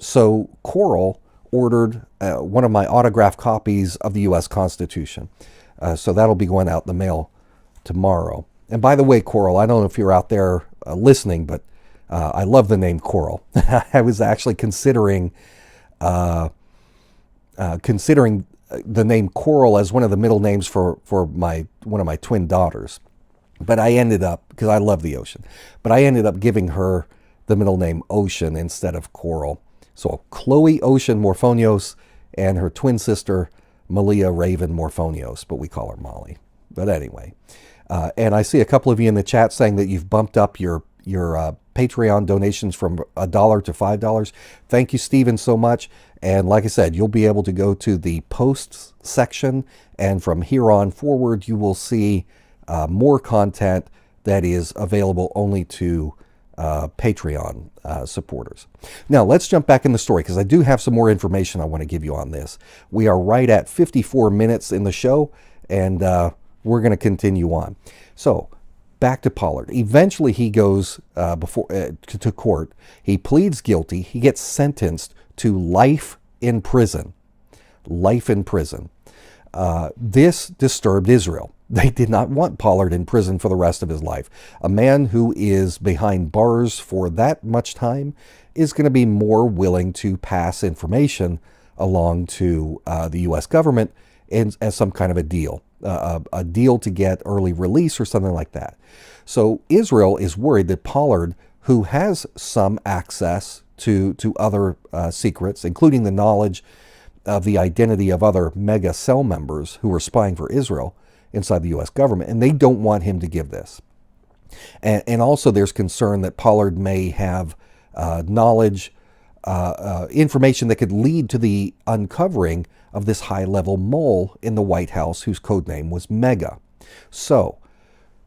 So Coral ordered one of my autographed copies of the U.S. Constitution. So that'll be going out in the mail tomorrow. And by the way, Coral, I don't know if you're out there listening, but I love the name Coral. I was actually considering the name Coral as one of the middle names for one of my twin daughters. But I ended up, because I love the ocean, but I ended up giving her the middle name Ocean instead of Coral. So Chloe Ocean Morphonios and her twin sister Malia Raven Morphonios, but we call her Molly. But anyway, and I see a couple of you in the chat saying that you've bumped up your Patreon donations from $1 to $5. Thank you, Stephen, so much. And like I said, you'll be able to go to the posts section, and from here on forward, you will see more content that is available only to Patreon supporters. Now, let's jump back in the story because I do have some more information I want to give you on this. We are right at 54 minutes in the show, and we're going to continue on. So, back to Pollard. Eventually, he goes to court. He pleads guilty. He gets sentenced to life in prison. Life in prison. This disturbed Israel. They did not want Pollard in prison for the rest of his life. A man who is behind bars for that much time is going to be more willing to pass information along to the U.S. government as some kind of a deal to get early release or something like that. So Israel is worried that Pollard, who has some access to other secrets, including the knowledge of the identity of other mega cell members who are spying for Israel inside the U.S. government, and they don't want him to give this. And also there's concern that Pollard may have knowledge, information that could lead to the uncovering of this high-level mole in the White House whose codename was Mega. So,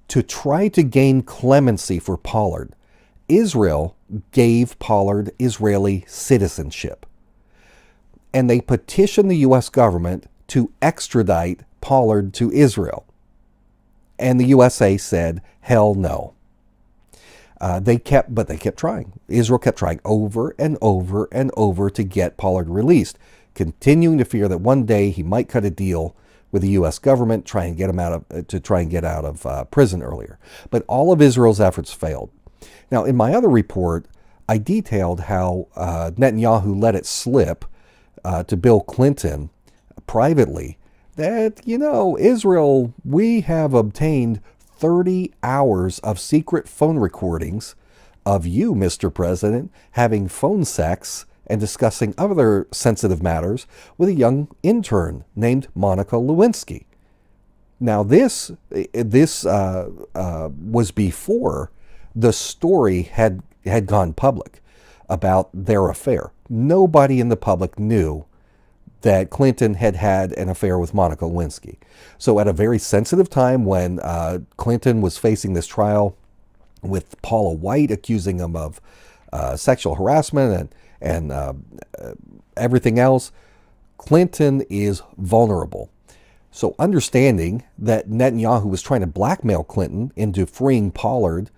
to try to gain clemency for Pollard, Israel gave Pollard Israeli citizenship. And they petitioned the U.S. government to extradite Pollard to Israel. And the USA said, hell no. They kept trying. Israel kept trying over and over and over to get Pollard released, continuing to fear that one day he might cut a deal with the U.S. government, try and get out of prison earlier. But all of Israel's efforts failed. Now, in my other report, I detailed how Netanyahu let it slip to Bill Clinton privately that, Israel, we have obtained 30 hours of secret phone recordings of you, Mr. President, having phone sex and discussing other sensitive matters with a young intern named Monica Lewinsky. Now, this was before the story had gone public about their affair. Nobody in the public knew that Clinton had an affair with Monica Lewinsky. So at a very sensitive time when Clinton was facing this trial with Paula White accusing him of sexual harassment and everything else, Clinton is vulnerable. So understanding that Netanyahu was trying to blackmail Clinton into freeing Pollard,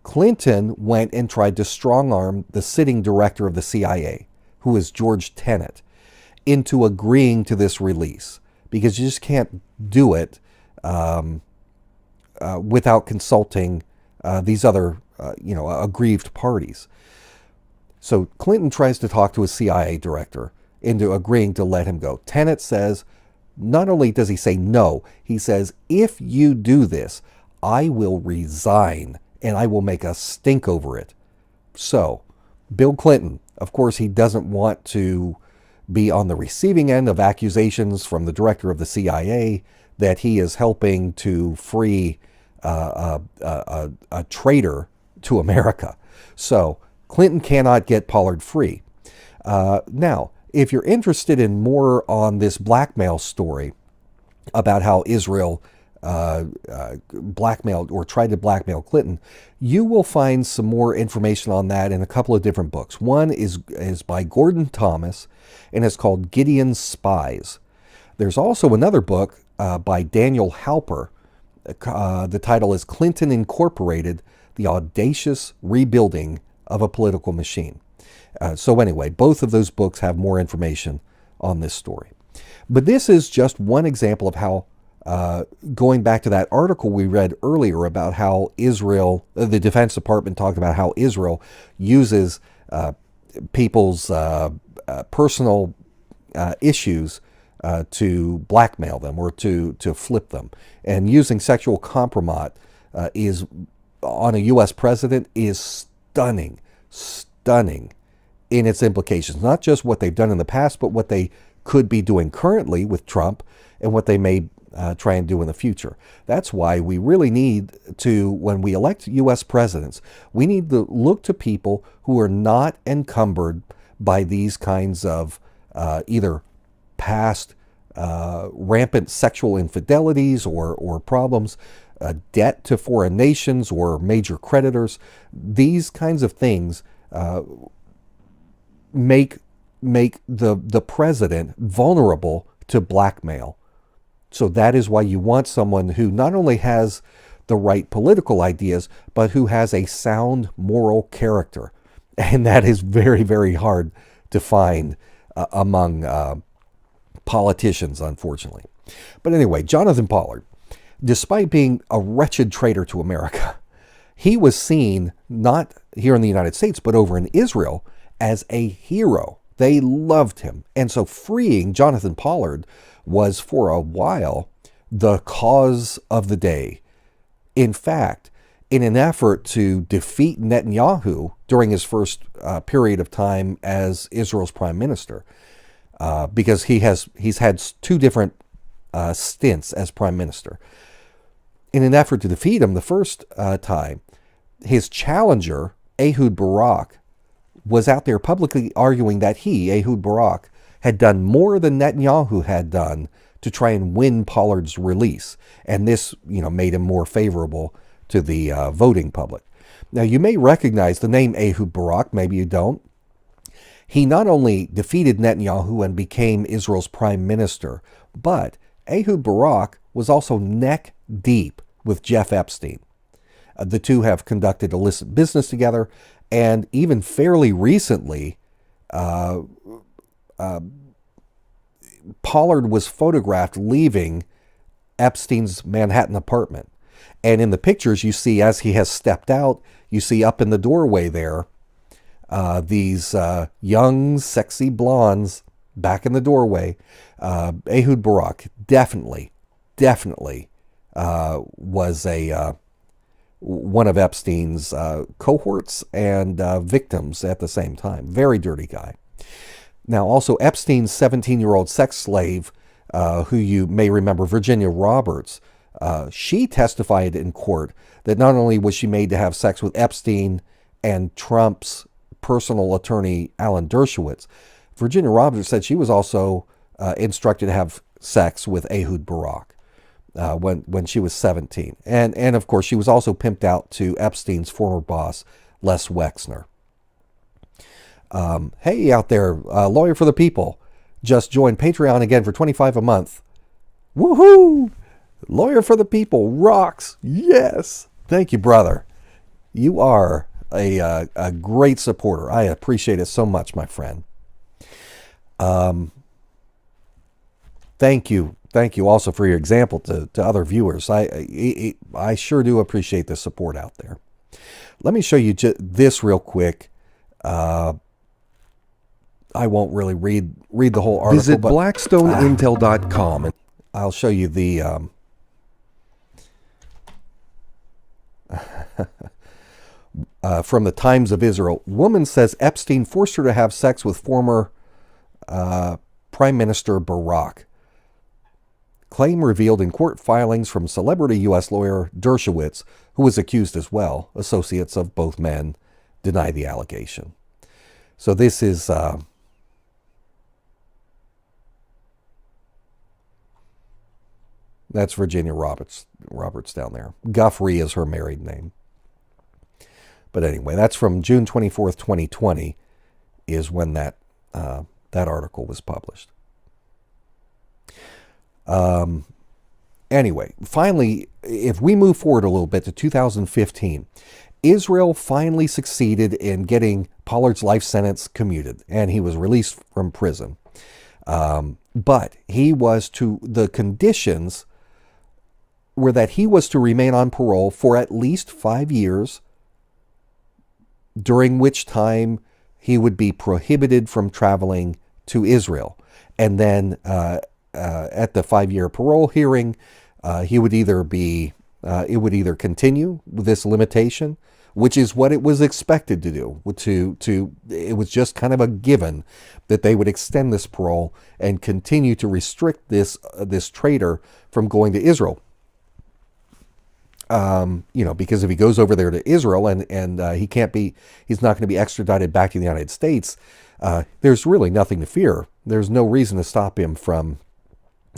Clinton went and tried to strong-arm the sitting director of the CIA, who is George Tenet, into agreeing to this release, because you just can't do it without consulting these other, aggrieved parties. So Clinton tries to talk to his CIA director into agreeing to let him go. Tenet says, not only does he say no, he says, if you do this, I will resign and I will make a stink over it. So Bill Clinton, of course, he doesn't want to be on the receiving end of accusations from the director of the CIA that he is helping to free a traitor to America. So Clinton cannot get Pollard free. Now, if you're interested in more on this blackmail story about how Israel blackmailed or tried to blackmail Clinton, you will find some more information on that in a couple of different books. One is by Gordon Thomas, and it's called Gideon's Spies. There's also another book by Daniel Halper. The title is Clinton Incorporated, The Audacious Rebuilding of a Political Machine. So anyway, both of those books have more information on this story. But this is just one example of how, going back to that article we read earlier about how Israel, the Defense Department talked about how Israel uses people's personal issues to blackmail them or to flip them. And using sexual compromise is on a U.S. president is stunning in its implications. Not just what they've done in the past, but what they could be doing currently with Trump and what they may try and do in the future. That's why we really need to, when we elect U.S. presidents, we need to look to people who are not encumbered by these kinds of either past rampant sexual infidelities or problems, debt to foreign nations or major creditors. These kinds of things make the president vulnerable to blackmail. So that is why you want someone who not only has the right political ideas, but who has a sound moral character. And that is very, very hard to find among politicians, unfortunately. But anyway, Jonathan Pollard, despite being a wretched traitor to America, he was seen, not here in the United States, but over in Israel, as a hero. They loved him. And so freeing Jonathan Pollard was, for a while, the cause of the day. In fact, in an effort to defeat Netanyahu during his first period of time as Israel's prime minister, because he's had two different stints as prime minister. In an effort to defeat him the first time, his challenger, Ehud Barak, was out there publicly arguing that he, Ehud Barak, had done more than Netanyahu had done to try and win Pollard's release. And this, made him more favorable to the voting public. Now, you may recognize the name Ehud Barak, maybe you don't. He not only defeated Netanyahu and became Israel's prime minister, but Ehud Barak was also neck deep with Jeff Epstein. The two have conducted illicit business together, and even fairly recently, Pollard was photographed leaving Epstein's Manhattan apartment. And in the pictures you see, as he has stepped out, you see up in the doorway there, these young, sexy blondes back in the doorway. Ehud Barak definitely was one of Epstein's cohorts and victims at the same time. Very dirty guy. Now, also Epstein's 17-year-old sex slave, who you may remember, Virginia Roberts, she testified in court that not only was she made to have sex with Epstein and Trump's personal attorney, Alan Dershowitz, Virginia Roberts said she was also instructed to have sex with Ehud Barak when she was 17. And of course, she was also pimped out to Epstein's former boss, Les Wexner. Hey out there, Lawyer for the People, just joined Patreon again for $25 a month. Woohoo! Lawyer for the People rocks. Yes. Thank you, brother. You are a great supporter. I appreciate it so much, my friend. Thank you. Thank you also for your example to other viewers. I sure do appreciate the support out there. Let me show you this real quick. I won't really read the whole article. Visit blackstoneintel.com and I'll show you the from the Times of Israel. Woman says Epstein forced her to have sex with former Prime Minister Barak. Claim revealed in court filings from celebrity U.S. lawyer Dershowitz, who was accused as well. Associates of both men deny the allegation. So this is that's Virginia Roberts down there. Guthrie is her married name. But anyway, that's from June 24th, 2020, is when that article was published. Anyway, finally, if we move forward a little bit to 2015, Israel finally succeeded in getting Pollard's life sentence commuted, and he was released from prison. But the conditions were that he was to remain on parole for at least 5 years, during which time he would be prohibited from traveling to Israel. And then at the 5-year parole hearing, he would either it would either continue with this limitation, which is what it was expected to do. It was just kind of a given that they would extend this parole and continue to restrict this traitor from going to Israel. Because if he goes over there to Israel and he's not going to be extradited back to the United States, there's really nothing to fear. There's no reason to stop him from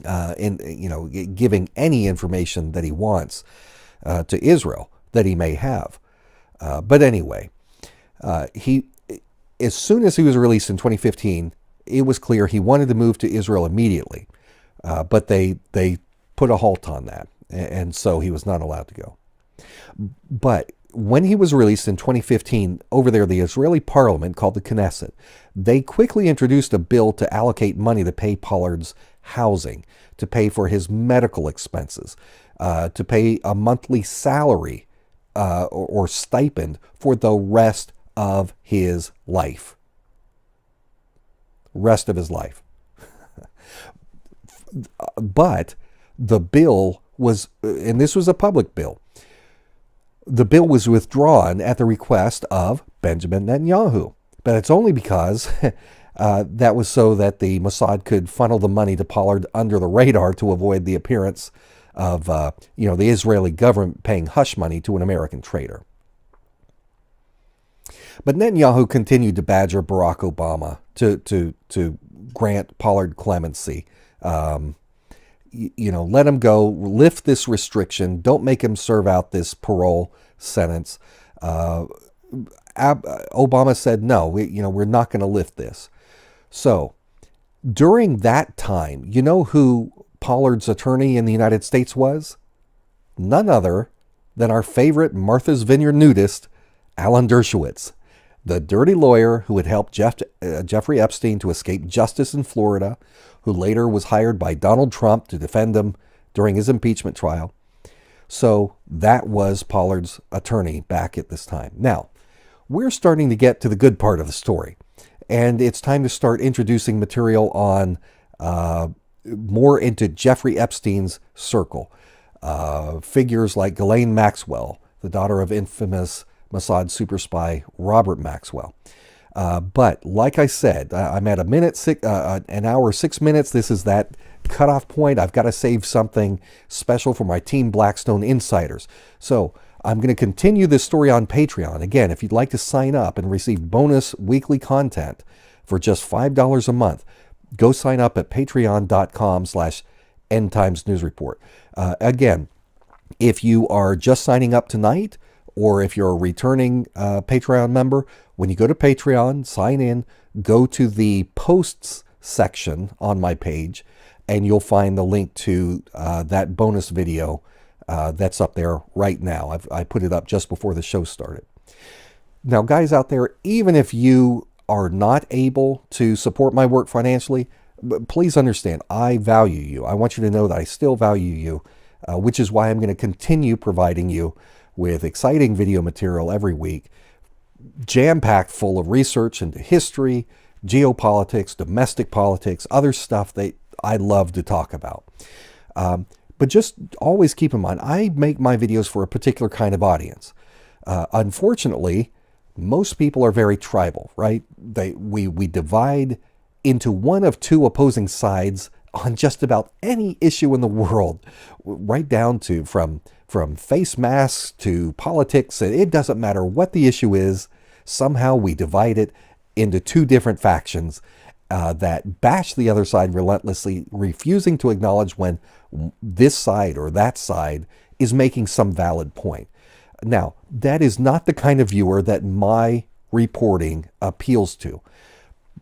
giving any information that he wants. to Israel that he may have. But anyway, he, as soon as he was released in 2015, it was clear he wanted to move to Israel immediately. But they put a halt on that, and so he was not allowed to go. But when he was released in 2015, over there, the Israeli parliament, called the Knesset, they quickly introduced a bill to allocate money to pay Pollard's housing, to pay for his medical expenses, to pay a monthly salary or stipend for the rest of his life. Rest of his life. But the bill was, and this was a public bill, the bill was withdrawn at the request of Benjamin Netanyahu. But it's only because that was so that the Mossad could funnel the money to Pollard under the radar to avoid the appearance of the Israeli government paying hush money to an American traitor. But Netanyahu continued to badger Barack Obama to grant Pollard clemency. Let him go, lift this restriction, don't make him serve out this parole sentence. Obama said, no, we're not going to lift this. So during that time, you know who Pollard's attorney in the United States was? None other than our favorite Martha's Vineyard nudist, Alan Dershowitz, the dirty lawyer who had helped Jeffrey Epstein to escape justice in Florida, who later was hired by Donald Trump to defend him during his impeachment trial. So that was Pollard's attorney back at this time. Now, we're starting to get to the good part of the story, and it's time to start introducing material on more into Jeffrey Epstein's circle. Figures like Ghislaine Maxwell, the daughter of infamous Mossad super spy Robert Maxwell. But like I said, I'm at an hour, 6 minutes. This is that cutoff point. I've got to save something special for my Team Blackstone insiders. So I'm going to continue this story on Patreon. Again, if you'd like to sign up and receive bonus weekly content for just $5 a month, go sign up at patreon.com/endtimesnewsreport. Again, if you are just signing up tonight, or if you're a returning Patreon member, when you go to Patreon, sign in, go to the posts section on my page, and you'll find the link to that bonus video that's up there right now. I put it up just before the show started. Now, guys out there, even if you are not able to support my work financially, please understand, I value you. I want you to know that I still value you, which is why I'm going to continue providing you with exciting video material every week, jam-packed full of research into history, geopolitics, domestic politics, other stuff that I love to talk about. But just always keep in mind, I make my videos for a particular kind of audience. Unfortunately, most people are very tribal, right? We divide into one of two opposing sides on just about any issue in the world, right down to from face masks to politics. It doesn't matter what the issue is. Somehow we divide it into two different factions that bash the other side relentlessly, refusing to acknowledge when this side or that side is making some valid point. Now, that is not the kind of viewer that my reporting appeals to.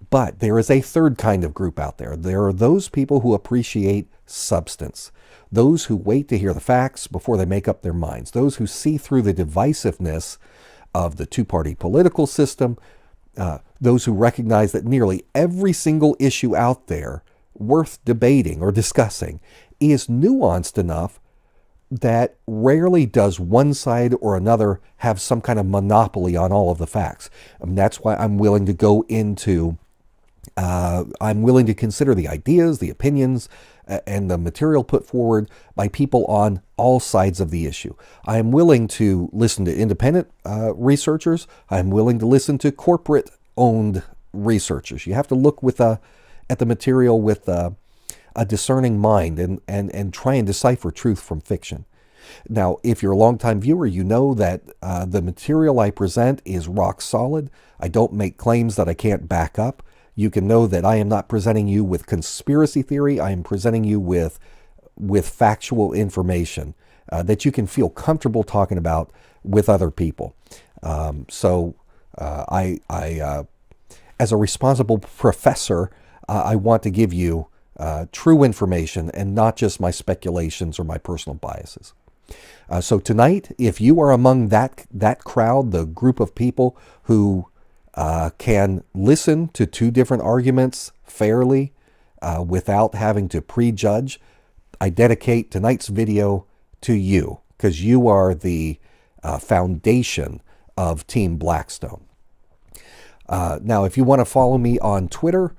But there is a third kind of group out there. There are those people who appreciate substance, those who wait to hear the facts before they make up their minds, those who see through the divisiveness of the two-party political system, those who recognize that nearly every single issue out there worth debating or discussing is nuanced enough that rarely does one side or another have some kind of monopoly on all of the facts. And that's why I'm willing to go into, I'm willing to consider the ideas, the opinions, and the material put forward by people on all sides of the issue. I am willing to listen to independent researchers. I'm willing to listen to corporate-owned researchers. You have to look at the material with a discerning mind and try and decipher truth from fiction. Now, if you're a longtime viewer, you know that the material I present is rock solid. I don't make claims that I can't back up. You can know that I am not presenting you with conspiracy theory. I am presenting you with with factual information that you can feel comfortable talking about with other people. As a responsible professor, I want to give you true information and not just my speculations or my personal biases. So tonight, if you are among that crowd, the group of people who can listen to two different arguments fairly without having to prejudge, I dedicate tonight's video to you, because you are the foundation of Team Blackstone. Now, if you want to follow me on Twitter,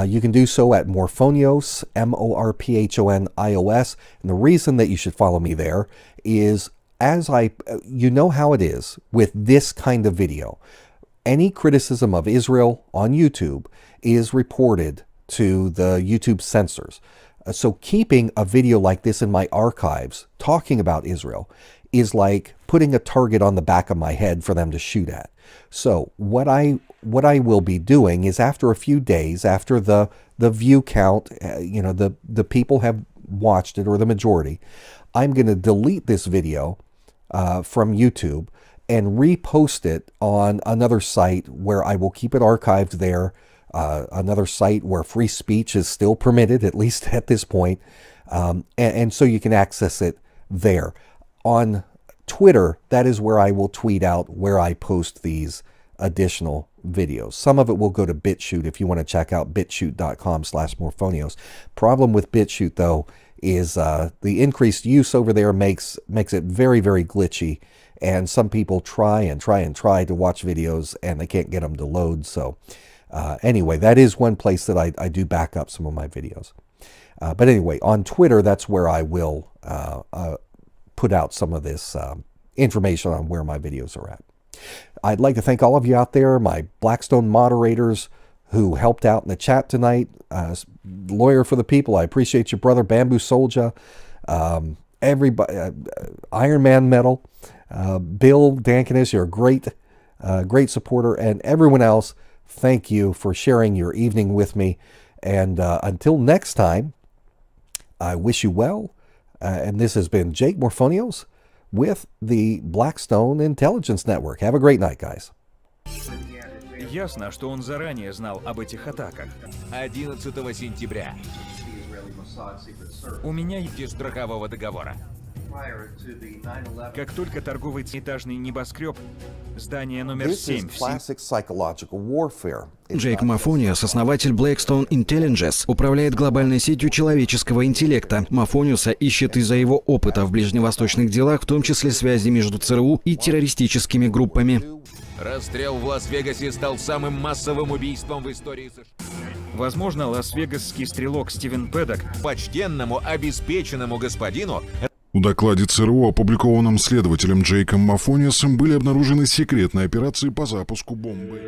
you can do so at Morphonios, Morphonios. And the reason that you should follow me there is, you know how it is with this kind of video. Any criticism of Israel on YouTube is reported to the YouTube censors. So keeping a video like this in my archives talking about Israel is like putting a target on the back of my head for them to shoot at. So what I will be doing is, after a few days, after the view count, the people have watched it, or the majority, I'm going to delete this video from YouTube and repost it on another site where I will keep it archived there. Another site where free speech is still permitted, at least at this point. And so you can access it there. On Twitter, that is where I will tweet out where I post these additional videos. Some of it will go to BitChute if you want to check out bitchute.com/Morphonios. Problem with BitChute, though, is the increased use over there makes it very, very glitchy. And some people try to watch videos and they can't get them to load. So anyway, that is one place that I do back up some of my videos. But anyway, on Twitter, that's where I will put out some of this information on where my videos are at. I'd like to thank all of you out there, my Blackstone moderators who helped out in the chat tonight. Lawyer for the People, I appreciate you, brother. Bamboo Soldier, everybody, Iron Man Medal, Bill Dankinis, you're a great supporter, and everyone else, thank you for sharing your evening with me. And until next time, I wish you well. And this has been Jake Morphonios with the Blackstone Intelligence Network. Have a great night, guys. Ясно, что он заранее знал об этих атаках. 11 сентября. У меня есть Без страхового договора. как только торговый этажный небоскреб, здание номер This is 7 classic psychological warfare. Джейк Morphonios, основатель Blackstone Intelligence, управляет глобальной сетью человеческого интеллекта. Morphonios ищет из-за его опыта в ближневосточных делах, в том числе связи между ЦРУ и террористическими группами. Расстрел в Лас-Вегасе стал самым массовым убийством в истории США. Возможно, лас-вегасский стрелок Стивен Пэддок Почтенному, обеспеченному господину В докладе ЦРУ, опубликованном следователем Джейком Morphonios'ом, были обнаружены секретные операции по запуску бомбы.